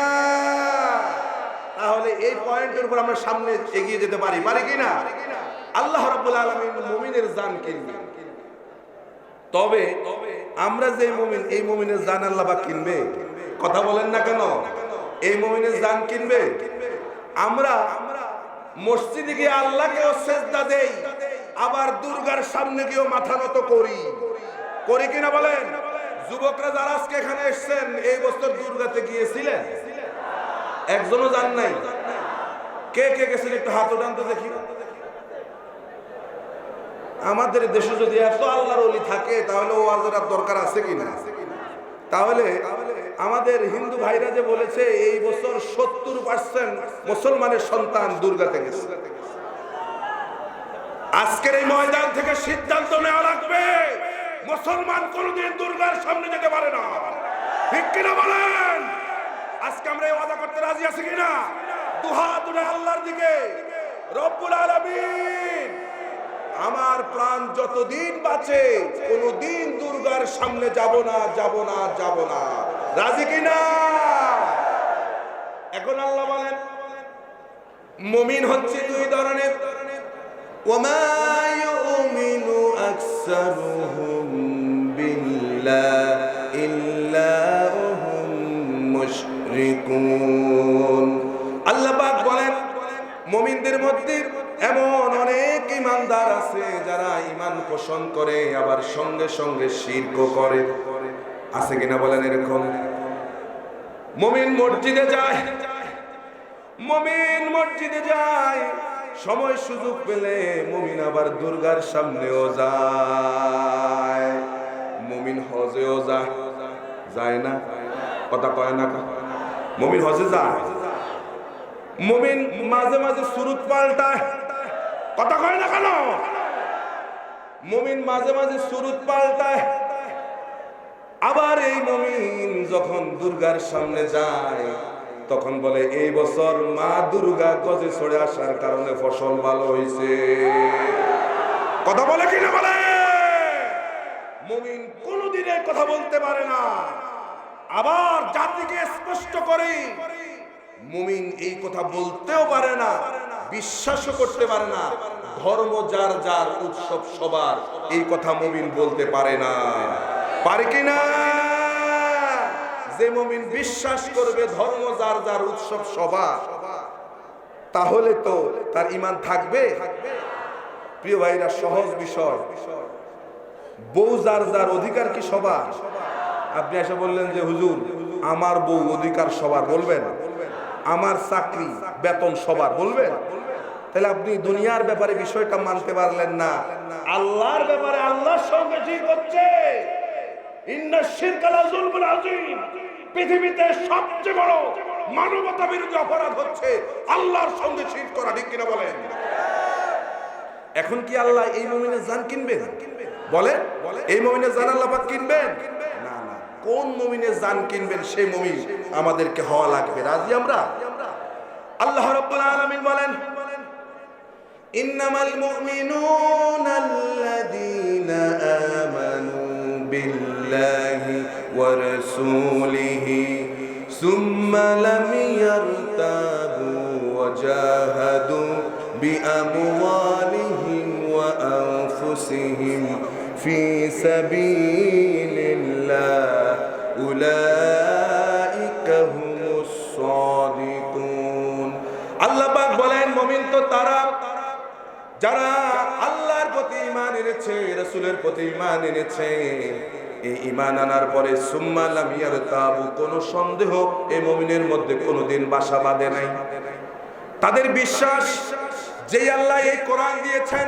তাহলে এই পয়েন্টের উপর আমরা সামনে এগিয়ে যেতে পারি, পারি কিনা? আল্লাহ রাব্বুল আলামিন মুমিনের জান কিনবেন। তবে আমরা যে মুমিন, এই মুমিনের জান আল্লাহ পাক কিনবে? কথা বলেন না কেন? এই মুমিনের জান কিনবে। আমরা মসজিদে গিয়ে আল্লাহকেও সেজদা দেই, আবার দুর্গার সামনে গিয়েও মাথা নত করি, করি কিনা বলেন? যুবকরা যারা আজকে এখানে এসেছেন, এই বছর দুর্গাতে গিয়েছিলেন? একজনও জান নাই। কে কে গেছেন একটু হাত উঠান তো দেখি। আমাদের দেশে যদি এত আল্লাহর ওলি থাকে তাহলে ওয়াজের দরকার আছে কিনা? তাহলে আমাদের হিন্দু ভাইরা যে বলেছে এই বছর 70% মুসলমানের সন্তান দুর্গাতে গেছে, আজকের এই ময়দান থেকে সিদ্ধান্ত নেওয়া লাগবে মুসলমান কোনদিন দুর্গার সামনে যেতে পারে না, ঠিক কিনা বলেন? আজকে আমরা এই ওয়াদা করতে রাজি আছি কিনা? দুহাত তুলে আল্লাহর দিকে, রব্বুল আলামিন আমার প্রাণ যতদিন বাঁচে কোনদিন দুর্গার সামনে যাব না, যাব না, যাব না। রাজি কিনা? এখন আল্লাহ বলেন মুমিন হচ্ছে দুই ধরনের। ওয়ামা ইউমিনু আকসারুহুম বিল্লাহি ইল্লা হুম মুশরিকুন। আল্লাহ পাক বলেন মুমিনদের মধ্যে এমন অনেক ঈমানদার আছে যারা ঈমান পোষণ করে আবার সঙ্গে সঙ্গে শিরকও করে। আছে কিনা বলেন এরকম? মুমিন মসজিদে যায়, মুমিন মসজিদে যায়, সময় সুযোগ পেলে মুমিন আবার দুর্গার সামনেও যায়, মুমিন হজেও যায়, যায় না? কথা কয় না? মুমিন হজে যায়, মুমিন মাঝে মাঝে সুরুত পাল্টায়, কথা কয় না কেন? মুমিন মাঝে মাঝে সুরুত পাল্টায়। আবার এই মুমিন যখন দুর্গার সামনে যায় তখন বলে এই বছর মা দুর্গা গজে ছড়ে আসার কারণে ফসল ভালো হয়েছে। কথা বলে কিনা বলে? মুমিন কোনদিন এই কথা বলতে পারে না। আবার জাতিকে স্পষ্ট করে মুমিন এই কথা বলতেও পারে না, বিশ্বাসও করতে পারে না। ধর্ম যার যার, উৎসব সবার, এই কথা মুমিন বলতে পারে না, পারে কিনা? যে মুমিন বিশ্বাস করবে ধর্ম যার যার, উৎসব সবার, তাহলে তো তার ঈমান থাকবে। প্রিয় ভাইরা, সহজ বিষয়, বউ যার যার, অধিকার কি সবার? আপনি এসে বললেন যে হুজুর আমার বউ অধিকার সবার, বলবেন? আমার চাকরি বেতন সবার, বলবেন? তাহলে আপনি দুনিয়ার ব্যাপারে বিষয়টা মানতে পারলেন না। আল্লাহর ব্যাপারে আল্লাহর সঙ্গে ঠিক হচ্ছে। ইন্নাশ শিরকা লাযুলমুন আযীম, পৃথিবীতে সবচেয়ে বড় মানবতা বিরোধী অপরাধ হচ্ছে আল্লাহর সঙ্গে শিরক করা, ঠিক কিনা বলেন? এখন কি আল্লাহ এই মুমিনের জান কিনবেন? বলেন, এই মুমিনের জান আল্লাহ পাক কিনবেন? না না। কোন মুমিনের জান কিনবেন সেই মুমিন আমাদেরকে হওয়া লাগবে। রাজি আমরা? আল্লাহ রাব্বুল আলামিন বলেন ইন্নামাল মুমিনুনা আল্লাযীনা আমানু বিল্লাহি বিল্লাহি ওয়া রাসূলিহি সুম্মা লাম ইয়ারতাবু ওয়া জাহাদু বিআমওয়ালিহিম ওয়া আনফুসিহিম ফি সাবিলিল্লাহ উলাইকা হুমুস সাদিকুন। আল্লাহ পাক বলেন মুমিন তো তারা যারা আল্লাহর প্রতি ঈমান এনেছে, রাসূলের প্রতি ঈমান এনেছে। এই ঈমান আনার পরে সুম্মা লাম ইয়ারতাবু, কোনো সন্দেহ এই মুমিনের মধ্যে কোনোদিন বাসা বাঁধে নাই। তাদের বিশ্বাস যে আল্লাহ এই কোরআন দিয়েছেন,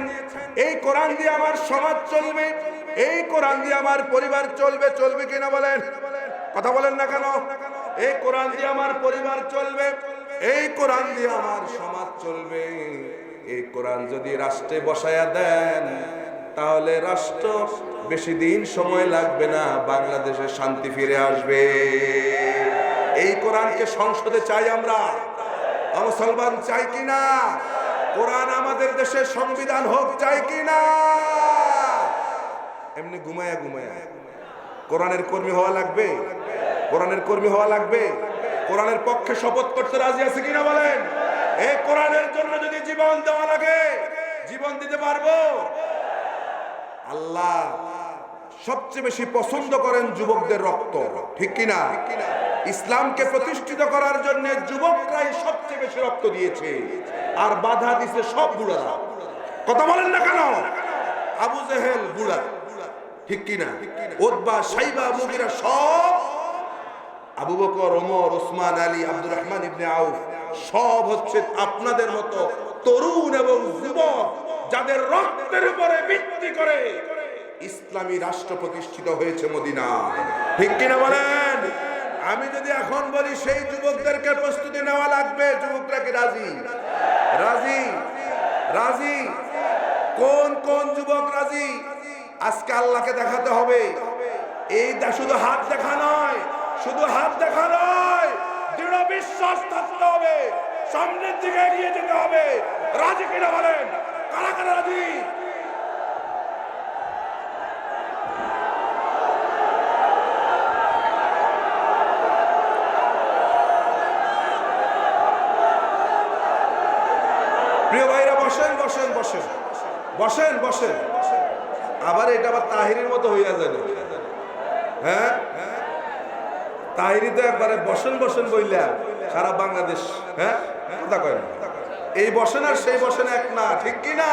এই কোরআন দিয়ে আমার সমাজ চলবে, এই কোরআন দিয়ে আমার পরিবার চলবে। চলবে কিনা বলেন, কথা বলেন না কেন? এই কোরআন দিয়ে আমার পরিবার চলবে, এই কোরআন দিয়ে আমার সমাজ চলবে। এই কোরআন যদি রাষ্ট্রে বসায়া দেন, তাহলে রাষ্ট্র বেশি দিন সময় লাগবে না, বাংলাদেশে শান্তি ফিরে আসবে। এই কোরআনকে সংসদে চাই আমরা, মুসলমান চাই কিনা? কোরআন আমাদের দেশের সংবিধান হোক, চাই কিনা? এমনি ঘুমায়া ঘুমায়া কোরআনের কর্মী হওয়া লাগবে, কোরআনের কর্মী হওয়া লাগবে। কোরআনের পক্ষে শপথ করতে রাজি আছে কিনা বলেন? এই কোরআনের জন্য যদি জীবন দেওয়া লাগে, জীবন দিতে পারবো। আল্লাহ সবচেয়ে বেশি পছন্দ করেন যুবকদের রক্ত, ঠিক কিনা? ইসলামকে প্রতিষ্ঠিত করার জন্য যুবকরাই সবচেয়ে বেশি রক্ত দিয়েছে, আর বাধা দিছে সব বুড়ারা। কথা বলেন না কেন? আবু জেহেল বুড়া, ঠিক কিনা? উতবা, সাইবা, মুগিরা সব, আবু বকর, ওমর, ওসমান, আলী, আব্দুর রহমান ইবনে আউফ সব হচ্ছে আপনাদের মতো তরুণ এবং যুবক, যাদের রক্তের উপরে ভিত্তি করে ইসলামী রাষ্ট্র প্রতিষ্ঠিত হয়েছে মদিনায়, ঠিক কিনা বলেন? আমি যদি এখন বলি সেই যুবকদেরকে প্রস্তুতি নেওয়া লাগবে, যুবকরা কি রাজি? রাজি? রাজি? কোন কোন যুবক রাজি? আজকে আল্লাহকে দেখাতে হবে। এই শুধু হাত দেখা নয়, শুধু হাত দেখা নয়, দৃঢ় বিশ্বাস থাকতে হবে, সামনের দিকে এগিয়ে যেতে হবে। রাজি কিনা বলেন? কারা কারা রাজি? প্রিয় ভাইরা, বসেন বসেন বসেন বসেন বসেন। আবার এটা আবার তাহিরির মতো হইয়া যায়, হ্যাঁ? তাহিরি তো একবারে বসেন বসেন বইলা সারা বাংলাদেশ, হ্যাঁ, কথা কয় না। এই বসেন আর সেই বসেন এক না, ঠিক কিনা?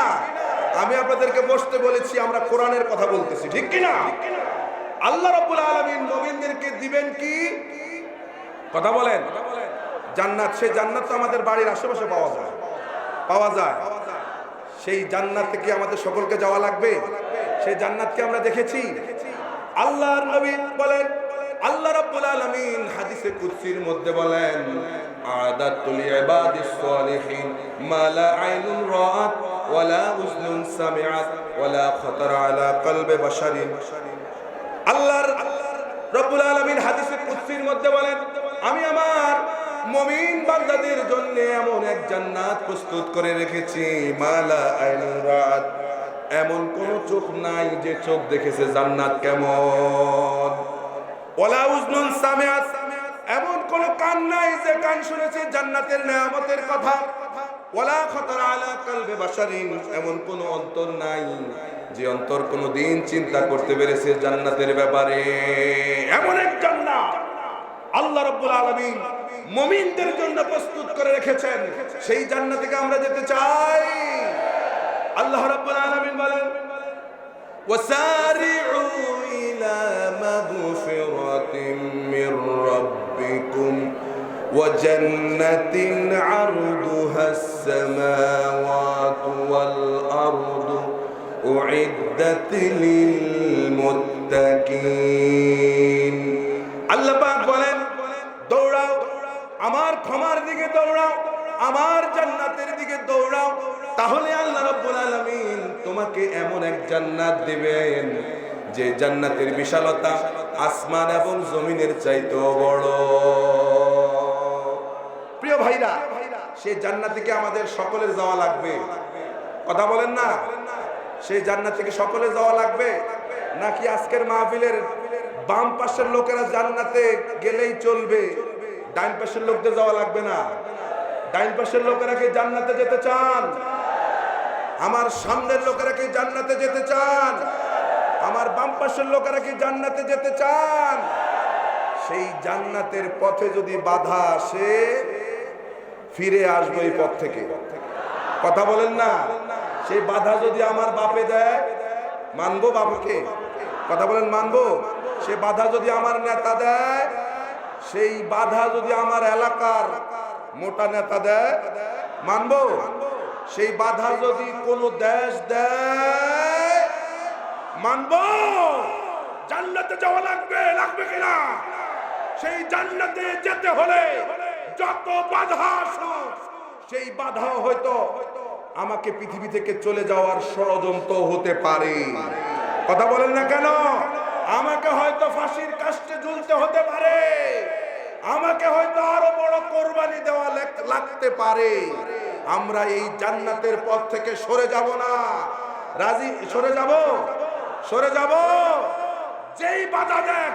আমি আপনাদেরকে বসতে বলেছি, আমরা কোরআনের কথা বলতেছি, ঠিক কিনা? আল্লাহ রাব্বুল আলামিন মুমিনদেরকে দিবেন কি? কথা বলেন। জান্নাত। সেই জান্নাত তো আমাদের বাড়ির আশেপাশে পাওয়া যায়, পাওয়া যায়। সেই জান্নাতে কি আমাদের সকলকে যাওয়া লাগবে? সেই জান্নাতকে আমরা দেখেছি। আল্লাহর নবী বলেন, আল্লাহ রাব্বুল আলামিন হাদিসে কুদসির মধ্যে বলেন, আদাতু লিইবাদিস সালিহিন মা লা আইনুন রাআত ওয়া লা উযনুন সামিআত ওয়া লা খাতারা আলা কলবি বাশারিন। আল্লাহর রাব্বুল আলামিন হাদিসে কুদসির মধ্যে বলেন, আমি আমার মুমিন বান্দাদের জন্য এমন এক জান্নাত প্রস্তুত করে রেখেছি, মা লা আইনুন রাআত, এমন কোন চোখ নাই যে চোখ দেখেছে জান্নাত কেমন। ওয়ালা উযনুন সামিআত, এমন কোন কান নাই যে কান শুনেছে জান্নাতের নেয়ামতের কথা। ওয়ালা খাতারা আলা কলবি বাশারিন, এমন কোন অন্তর নাই যে অন্তর কোন দিন চিন্তা করতে পেরেছে জান্নাতের ব্যাপারে। এমন এক জান্নাত আল্লাহ রাব্বুল আলামিন মুমিনদের জন্য প্রস্তুত করে রেখেছেন। সেই জান্নাতে আমরা যেতে চাই। আল্লাহ রাব্বুল আলামিন বলেন, ওয়াসারিউ ইলা মাগফিরাতিন মির রাব্বিকুম ওয়া জান্নাতিন আরদুহাস সামাওয়াতু ওয়াল আরদু উইদ্দাত লিল মুত্তাকিন। আল্লাহ পাক বলেন, দৌড়াও আমার ক্ষমার দিকে, দৌড়াও আমার জান্নাতের দিকে দৌড়াও, তাহলে আল্লাহ রাব্বুল আলামিন তোমাকে এমন এক জান্নাত দিবেন যে জান্নাতের বিশালতা আসমান এবং জমিনের চাইতেও বড়। প্রিয় ভাইরা, সেই জান্নাতে কি আমাদের সকলের যাওয়া লাগবে? কথা বলেন না। সেই জান্নাতে কি সকলে যাওয়া লাগবে, নাকি আজকের মাহফিলের বাম পাশের লোকেরা জান্নাতে গেলেই চলবে, ডাইন পাশের লোকদের যাওয়া লাগবে না? ডাইন পাশের লোকেরা কি জান্নাতে যেতে চান? আমার সামনের লোকেরা কি জান্নাতে যেতে চান? আমার বাম পাশের লোকেরা কি জান্নাতে যেতে চান? সেই জান্নাতের পথে যদি বাধা আসে, ফিরে আসবো এই পথ থেকে। কথা বলেন না? সেই বাধা যদি আমার বাপে দেয়, মানবো বাবাকে? কথা বলেন, মানবো? সে বাধা যদি আমার নেতা দেয়, সেই বাধা যদি আমার এলাকার মোটা নেতা দেয়, মানবো? সেই বাধা যদি কোনো দেশ দেয়, মানবো? জান্নাতে যাওয়া লাগবে, লাগবে কিনা? সেই জান্নাতে যেতে হলে যত বাধা আসুক, সেই বাধা হয়তো আমাকে পৃথিবী থেকে চলে যাওয়ার ষড়যন্ত্র হতে পারে। কথা বলেন না কেন? আমাকে হয়তো ফাঁসির কাস্টে ঝুলতে হতে পারে, আমাকে হয়তো আরো বড় কোরবানি দেওয়া লাগতে পারে। আমরা এই জান্নাতের পথ থেকে সরে যাব না। রাজি? সরে যাব? সরে যাব? যেই বাধা দেখ,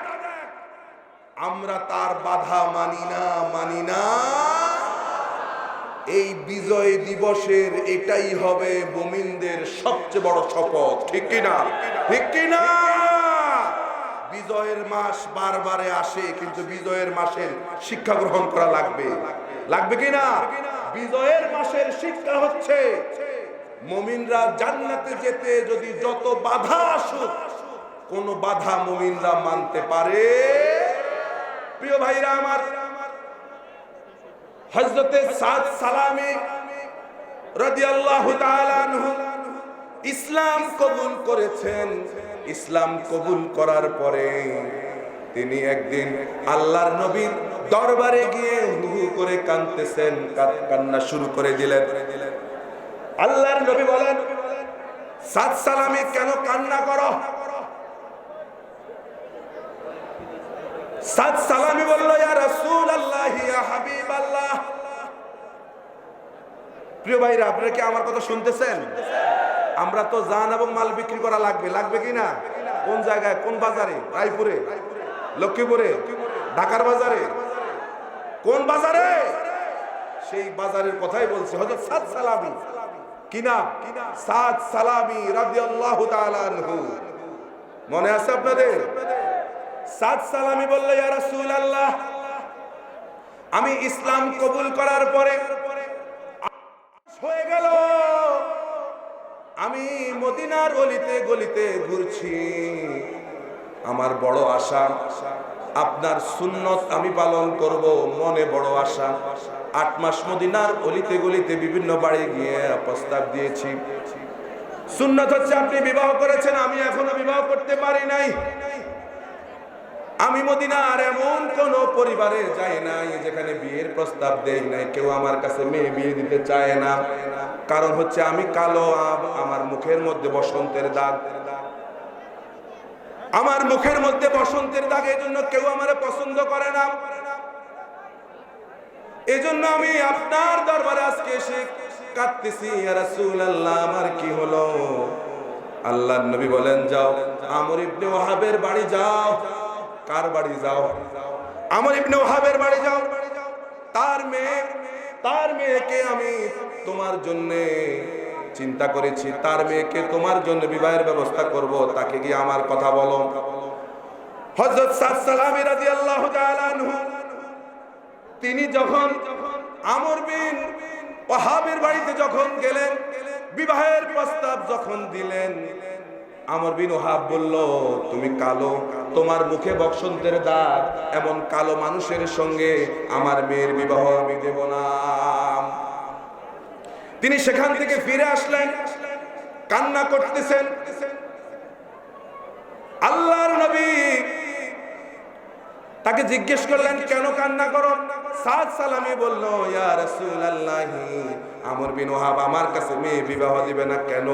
আমরা তার বাধা মানি না, মানি না। এই বিজয় দিবসের এটাই হবে মুমিনদের সবচেয়ে বড় শপথ। ঠিক কিনা? ঠিক কিনা? বিজয়ের মাস বারবারে আসে, কিন্তু বিজয়ের মাসের শিক্ষা গ্রহণ করা লাগবে। লাগবে কিনা? বিজয়ের মাসের শিক্ষা হচ্ছে মুমিনরা জান্নাতে যেতে যদি যত বাধা আসুক, কোন বাধা মুমিনরা মানতে পারে। প্রিয় ভাইরা আমার, হযরতে সাদ সালামী রাদিয়াল্লাহু তাআলা আনহু ইসলাম কবুল করেছেন। ইসলাম কবুল করার পরে তিনি একদিন আল্লাহর নবীর দরবারে গিয়ে হু হু করে কাঁদতেছেন, কান্না শুরু করে দিলেন। আল্লাহর নবী বলেন, সাদ সালামী কেন কান্না করো? সাদ সালামী বলল, ইয়া রাসূলুল্লাহ, ইয়া হাবিবাল্লাহ। প্রিয় ভাইরা, আপনারা কি আমার কথা শুনতেছেন? আমরা তো জান এবং মাল বিক্রি করা লাগবে, লাগবে কিনা? কোন জায়গায়, কোন বাজারে? রায়পুরে, লক্ষ্মীপুরে, ঢাকার বাজারে, কোন বাজারে? সেই বাজারের কথাই বলছি। হযরত সাদ সালামী, কি নাম? সাদ সালামী রাদিয়াল্লাহু তাআলা আনহু। মনে আছে আপনাদের? সাদ সালামী বলল, ইয়া রাসূলুল্লাহ, আমি ইসলাম কবুল করার পরে হয়ে গেল, আমি মদিনার অলিতে গলিতে ঘুরছি। আমার বড় আশা আপনার সুন্নত আমি পালন করব, মনে বড় আশা। 8 মাস মদিনার অলিতে গলিতে বিভিন্ন বাড়ি গিয়ে প্রস্তাব দিয়েছি। সুন্নত হচ্ছে আপনি বিবাহ করেছেন, আমি এখনো বিবাহ করতে পারি নাই। আমি মদিনার এমন কোন পরিবারে যাই নাই যেখানে বিয়ের প্রস্তাব দেই নাই, কেউ আমার কাছে মেয়ে বিয়ে দিতে চায় না। কারণ হচ্ছে আমি কালো, আমার মুখের মধ্যে বসন্তের দাগ, আমার মুখের মধ্যে বসন্তের দাগ, এই জন্য কেউ আমার পছন্দ করে না। এই জন্য আমি আপনার দরবারে আজকে এসে কাঁদতেছি, ইয়া রাসূলুল্লাহ, আমার কি হলো? আল্লাহর নবী বলেন, যাও আমর ইবনে ওয়াহাবের বাড়ি যাও। কার বাড়ি? যাও আমর ইবনে ওয়াহাবের বাড়ি যাও। তার মেয়েকে আমি তোমার জন্য চিন্তা করেছি, তার মেয়েকে তোমার জন্য বিবাহের ব্যবস্থা করব, তাকে গিয়ে আমার কথা বলো। হযরত সাদ সালামী রাদিয়াল্লাহু তাআলা আনহু তিনি যখন আমর বিন ওয়াহাবের বাড়িতে যখন গেলেন, বিবাহের প্রস্তাব যখন দিলেন, আমর বিন ওয়াহাব বলল, তুমি কালো, তোমার মুখে বসন্তের দাগ, এমন কালো মানুষের সঙ্গে আমার মেয়ের বিবাহ আমি দেব না। তিনি সেখান থেকে ফিরে আসলেন, কান্না করতেছেন। আল্লাহর নবী তাকে জিজ্ঞেস করলেন, কেন কান্না করো? সাদ সালামী বলল, ইয়া রাসূলুল্লাহ, আমর বিন ওয়াহাব আমার কাছে মেয়ে বিবাহ দিবে না। কেন?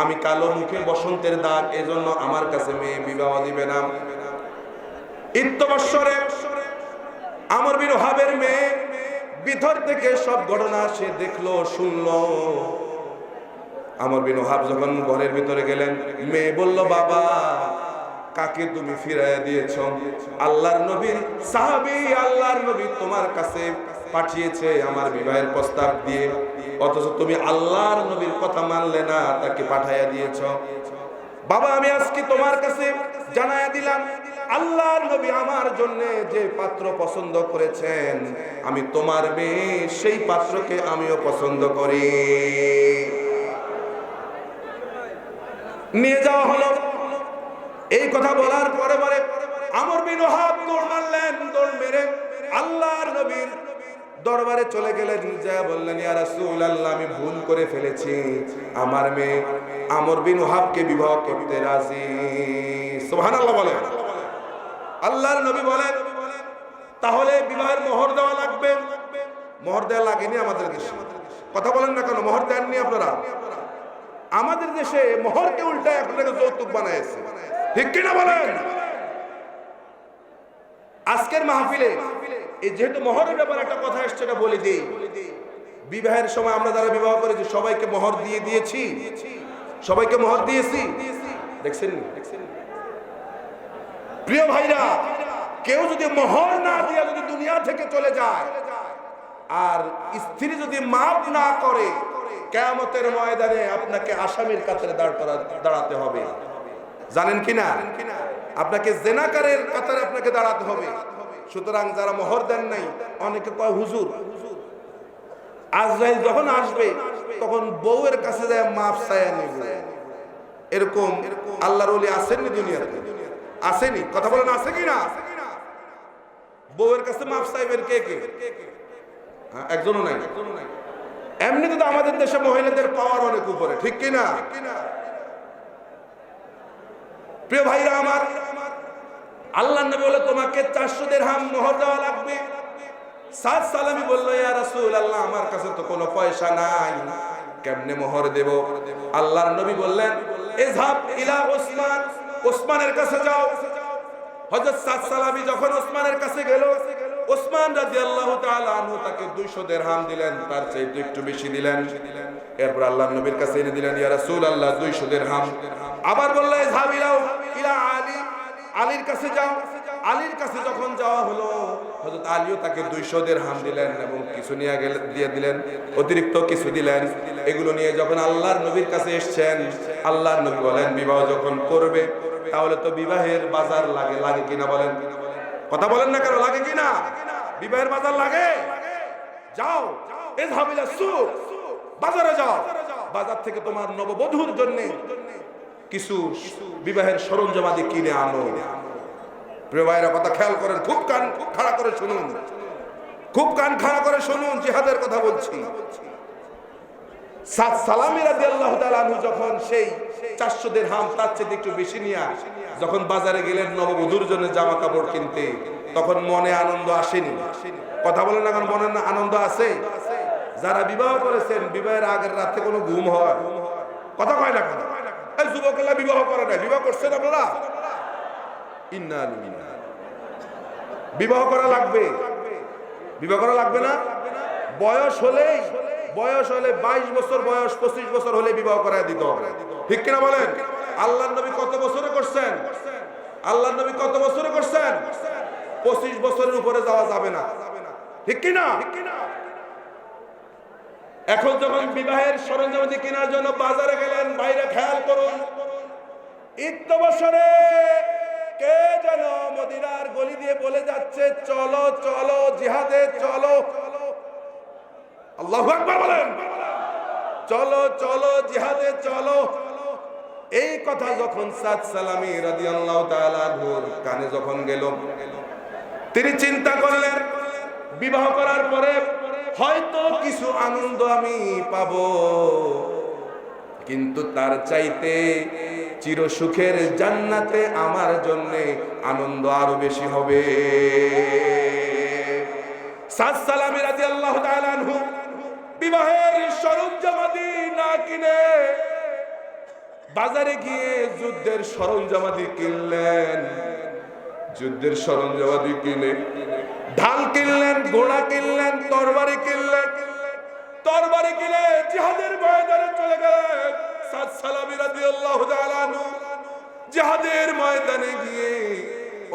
আমি কালো, মুখে বসন্তের দাগ, এজন্য আমার কাছে মেয়ে বিবাহ দিবে না। ইত্যবসরে আমর বিন ওয়াহাবের মেয়ে ভিতর থেকে সব ঘটনা সে দেখলো, শুনলো। আমর বিন ওয়াহাব যখন ঘরের ভিতরে গেলেন, মেয়ে বলল, বাবা কাকে তুমি ফিরাইয়া দিয়েছ? আল্লাহর নবীর সাহাবী আল্লাহর নবী তোমার কাছে পাঠিয়েছে আমার বিবাহের প্রস্তাব দিয়ে, অথচ তুমি আল্লাহর নবীর কথা মানলে না, তাকে পাঠাইয়া দিয়েছ। বাবা আমি আজকে তোমার কাছে জানাইয়া দিলাম, আল্লাহর নবী আমার জন্য যে পাত্র পছন্দ করেছেন, আমি তোমার মেয়ে সেই পাত্রকে আমিও পছন্দ করি। নিয়ে যাওয়া হলো। এই কথা বলার পরে পরে আমর বিন ওয়াহাব দৌড় মারলেন, দৌড় মেরে আল্লাহর নবীর দরবারে চলে গেলেন। যা বললেন, ইয়া রাসূলুল্লাহ, আমি ভুল করে ফেলেছি, আমার মেয়ে আমর বিন ওয়াহাবকে বিবাহ করতে রাজি। সুবহানাল্লাহ বলেন। আল্লাহর নবী বলেন, তাহলে বিবাহের মোহর দেওয়া লাগবে। মোহর দেওয়া লাগেনি আমাদের দেশে, কথা বলেন না কেন? মোহর দেননি আপনারা? আমাদের দেশে মোহরকে উল্টা এখন যৌতুক বানাইছে, ঠিক কিনা বলেন? আজকের মাহফিলে এই যেহেতু মোহরের ব্যাপারে একটা কথা এসছে, এটা বলে দিই। বিবাহের সময় আমরা যারা বিবাহ করেছি সবাইকে মোহর দিয়ে দিয়েছি, সবাইকে মোহর দিয়েছি, দেখছেন? প্রিয় ভাইরা, কেউ যদি মোহর না দিয়ে যদি দুনিয়া থেকে চলে যায় আর স্ত্রী যদি মাফ না করে, কিয়ামতের ময়দানে আপনাকে আসামির কাতারে দাঁড়াতে হবে। জানেন কিনা? আপনাকে জেনাকারের কাতারে আপনাকে দাঁড়াতে হবে। সুতরাং যারা মোহর দেন নাই, অনেকে কয় হুজুর আজরাইল যখন আসবে তখন বউয়ের কাছে যায় মাফ চাইয়া নেবে। এরকম আল্লাহর ওলি আসেননি দুনিয়াতে? আসেনি? কথা বলেন, আছে কিনা? বউয়ের কাছে মাফ চাইবেন কে কে? একজনও নাই। এমনিতে তো আমাদের দেশে মহিলাদের পাওয়ার অনেক উপরে, ঠিক কিনা? প্রিয় ভাইরা আমার, আল্লাহর নবী বলে তোমাকে 400 দিরহাম মোহর দেওয়া লাগবে। সাদ সালামি বলল, ইয়া রাসূলুল্লাহ, আমার কাছে তো কোনো পয়সা নাই, কেমনে মোহর দেব? আল্লাহর নবী বললেন, ইযহাব ইলা উসমান, উসমানের কাছে যাও। হযরত সাদ সালামি যখন উসমানের কাছে গেল, উসমান রাদিয়াল্লাহু তাআলা আনহু তাকে 200 দিরহাম দিলেন, তার চাইতে একটু বেশি দিলেন। এরপর আল্লাহর নবীর কাছে এনে দিলেন, ইয়া রাসূলুল্লাহ 200 দিরহাম। আবার বলল, ইযহাব ইলা আলী, আলীর কাছে যাও। আলীর কাছে যখন যাওয়া হলো, হযরত আলীও তাকে 200 দিরহাম দিলেন এবং কিছু নিয়ে দিয়ে দিলেন, অতিরিক্ত কিছু দিলেন। এগুলো নিয়ে যখন আল্লাহর নবীর কাছে এসেছেন, আল্লাহর নবী বলেন, বিবাহ যখন করবে তাহলে তো বিবাহের বাজার লাগে, লাগে কিনা বলেন? কথা বলেন না কেন? লাগে কিনা? বিবাহের বাজার লাগে। যাও, ইযহাব ইলা সুক, বাজারে যাও, বাজার থেকে তোমার নববধূর জন্য কিছু বিবাহের সরঞ্জামাদি কিনে আনো। প্রিয় ভাইরা, কথা খেয়াল করেন, খুব কান খাড়া করে শুনুন, খুব কান খাড়া করে শুনুন, জিহাদের কথা বলছি। সাদ সালামি রাদিয়াল্লাহু তাআলা আনহু যখন সেই 400 দিরহাম তার চেয়ে একটু বেশি নিয়ে যখন বাজারে গেলেন নববধূর জন্য জামা কাপড় কিনতে, তখন মনে আনন্দ আসেনি? কথা বলেন না, মনে আনন্দ আছে? যারা বিবাহ করেছেন, বিবাহের আগের রাতে কোনো ঘুম হয়? কথা কয় না কেন? এই যুবকেরা বিবাহ করে না, বিবাহ করছেন আপনারা? ইন্না লিল্লাহ। বিবাহ করা লাগবে, বিবাহ করা লাগবে না? বয়স হলে 22 বছর বয়স, 25 বছর হলে বিবাহ করায় দিতে হবে, ঠিক কিনা বলেন? আল্লাহর নবী কত বছরে করছেন? আল্লাহর নবী কত বছরে করছেন? 25 বছরের উপরে যাওয়া যাবে না, ঠিক কিনা? এখন যখন বিবাহের সরঞ্জামাদি কেনার জন্য বাজারে গেলেন, বাইরে খেয়াল করুন, ঈদ বছরে কে যেন মদিনার গলি দিয়ে বলে যাচ্ছে, চলো চলো জিহাদে চলো। আল্লাহু আকবার বলেন, চলো চলো জিহাদে চলো। এই কথা যখন সাদ সালামি রাদিয়াল্লাহু তাআলা আনহুর কানে যখন গেল, তিনি চিন্তা করলেন, বিবাহ করার পরে হয়তো কিছু আনন্দ আমি পাবো, কিন্তু তার চাইতে চিরসুখের জান্নাতে আমার জন্য আনন্দ আরো বেশি হবে। সাদ সালামি রাদিয়াল্লাহু তাআলা আনহু বিবাহের সরঞ্জামাদি না কিনে বাজারে গিয়ে যুদ্ধের সরঞ্জামাদি কিনলেন। যুদ্ধের সরঞ্জামাদি কিনে ঢাল কিনলেন, ঘোড়া কিনলেন, তরবারি কিনলেন। তরবারি কিনে জিহাদের ময়দানে চলে গেলেন। সাদ সালামি রাদিয়াল্লাহু তাআলা আনহু জিহাদের ময়দানে গিয়ে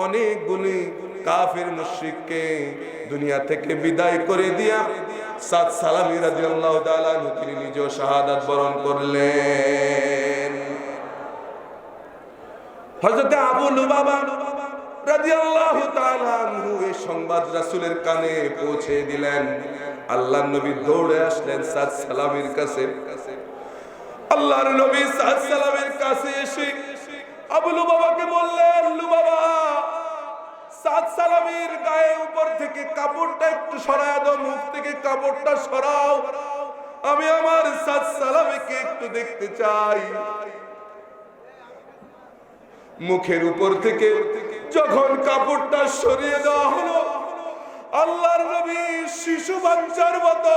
অনেকগুলি কাফির মুশরিককে দুনিয়া থেকে বিদায় করে দিয়া সাদ সালামী রাদিয়াল্লাহু তাআলা আনহু তিনি নিজেও শাহাদাত বরণ করলেন। হযরত আবু লুবাবা রাদিয়াল্লাহু তাআলা আনহু এই সংবাদ রাসূলের কানে পৌঁছে দিলেন। আল্লাহর নবী দৌড়ে আসলেন সাদ সালামীর কাছে। আল্লাহর নবী সাদ সালামের কাছে এসে আবু লুবাবাকে বললেন, লুবাবা, সাদ সালামের গায়ে উপর থেকে কাপড়টা একটু সরায় দাও, মুখ থেকে কাপড়টা সরাও, আমি আমার সাদ সালামকে একটু দেখতে চাই। মুখের উপর থেকে যখন কাপড়টা সরিয়ে দেওয়া হলো, আল্লাহর নবী শিশু বাচ্চার মতো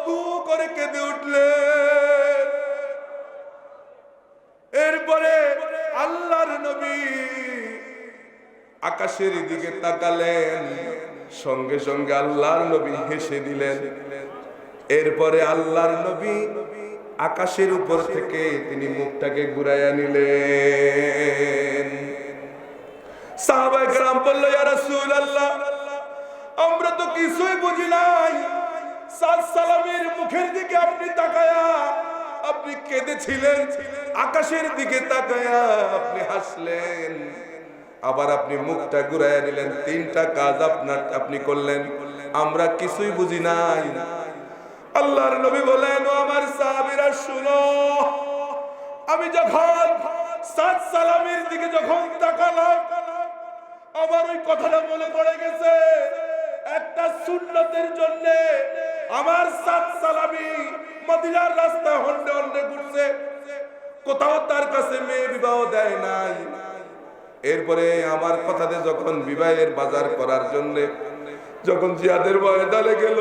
হু করে কেঁদে উঠলেন। এরপরে আল্লাহর নবী আকাশের দিকে তাকালেন, সঙ্গে সঙ্গে আল্লাহর নবী হেসে দিলেন। এরপরে আল্লাহর নবী আকাশের উপর থেকে তিনি মুখটাকে ঘুরাইয়া নিলেন। সাহাবায়ে কেরাম বলল, ইয়া রাসূলুল্লাহ, আমরা তো কিছুই বুঝি নাই, সাদ সালামের মুখের দিকে আপনি তাকায়া আপনি কেঁদেছিলেন, আকাশের দিকে তাকায়া আপনি হাসলেন, আবার আপনি মুখটা ঘুরাইয়া নিলেন, তিনটা কাজ আপনি করলেন, আমরা কিছুই বুঝি নাই। আল্লাহর নবী বলেন, ও আমার সাহাবীরা শুনো, আমি যখন সাদ সালামের দিকে যখন তাকালাম, আমার ওই কথাটা মনে পড়ে গেছে, একটা সুন্নতের জন্য আমার সাদ সালামী মদিনার রাস্তায় হন্ডে হন্ডে ঘুরছে, কোথাও তার কাছে মেয়ে বিবাহ দেয় নাই। এরপরে আমার কথাতে যখন বিবাহের বাজার করার জন্য যখন জিহাদের ময়দানে গেল,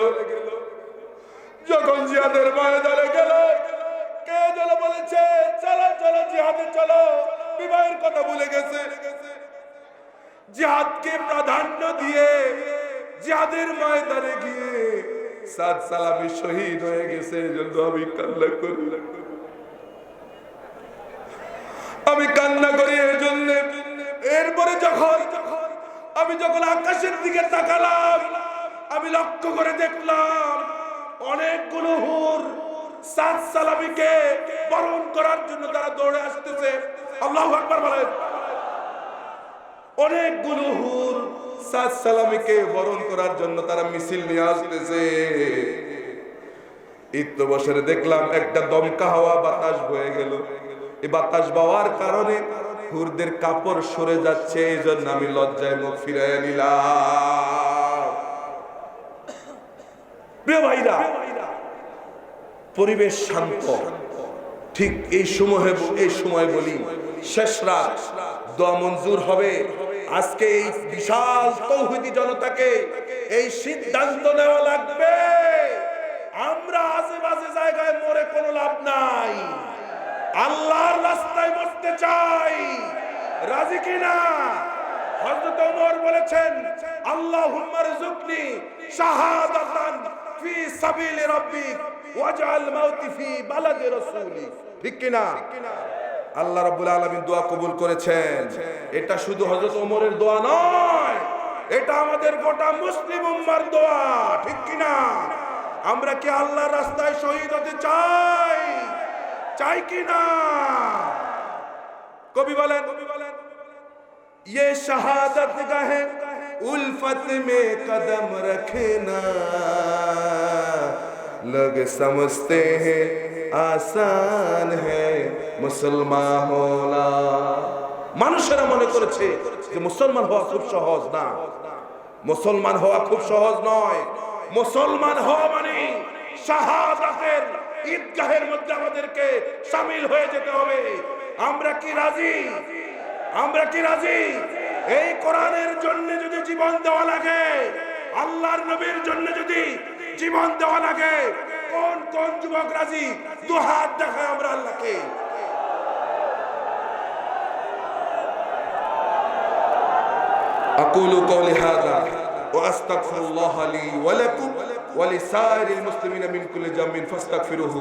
যখন জিহাদের ময়দানে গেল, কে যেন বলেছে চলো চলো জিহাদে চলো, বিবাহের কথা ভুলে গেছে। জিহাদকে প্রাধান্য দিয়ে জিহাদের ময়দানে গিয়ে সাদ সালামী শহীদ হয়ে গেছে। এজন্য আমি কান্না করি, আমি কান্না করি এর জন্য। এরপরে আমি যখন আকাশের দিকে তাকালাম, আমি লক্ষ্য করে দেখলাম অনেকগুলো হুর সাদ সালামীকে বরণ করার জন্য তারা দৌড়ে আসতেছে। আল্লাহু আকবার বলেন। অনেকগুলো হুর সাদ সালামীকে বরণ করার জন্য তারা মিছিল নিয়ে আসতেছে। ইত্য বছরে দেখলাম একটা দমকা হাওয়া বাতাস বয়ে গেল। এই বাতাস বওয়ার কারণে হুরদের কাপড় সরে যাচ্ছে, এই জন্য আমি লজ্জায় মুখ ফিরাইয়া নিলাম। প্রিয় ভাইরা, পরিবেশ শান্ত, ঠিক এই সময় বলি শেষ রাত, দোয়া মঞ্জুর হবে। আজকে এই বিশাল তৌহিদি জনতাকে এই সিদ্ধান্ত নেওয়া লাগবে, আমরা আশেপাশে জায়গায় মরে কোনো লাভ নাই, আল্লাহর রাস্তায় মরতে চাই, রাজি কিনা? হযরত ওমর বলেছেন, আল্লাহুম্মা রযুকনি শাহাদাতান ফি সাবিলি রাব্বিক ওয়াজআল মাউতি ফি বালাদি রাসূলি। ঠিক কিনা? আল্লাহ রাব্বুল আলামিন দোয়া কবুল করেছেন। এটা শুধু হযরত ওমরের দোয়া নয়, এটা আমাদের গোটা মুসলিম উম্মার দোয়া। ঠিক কিনা? আমরা কি আল্লাহর রাস্তায় শহীদ হতে চাই? চাই কিনা? কবি বলেন, ये शहादत गाहे उल्फत में कदम रखना, लोग समझते हैं आसान है मुसलमान होना। মানুষেরা মনে করেছে যে মুসলমান হওয়া খুব সহজ না। মুসলমান হওয়া খুব সহজ নয়। মুসলমান হওয়া মানে শাহাদাতের ঈদগাহের মধ্যে আমাদেরকে শামিল হয়ে যেতে হবে। আমরা কি রাজি? আমরা কি রাজি? এই কোরআনের জন্য যদি জীবন দেওয়া লাগে, আল্লাহর নবীর জন্য যদি জীবন দেওয়া লাগে, কোন কোন যুবক রাজি? দু হাত দেখায় আমরা আল্লাহকে। أقول قولي هذا وأستغفر الله لي ولكم ولسائر المسلمين من كل ذنب فاستغفروه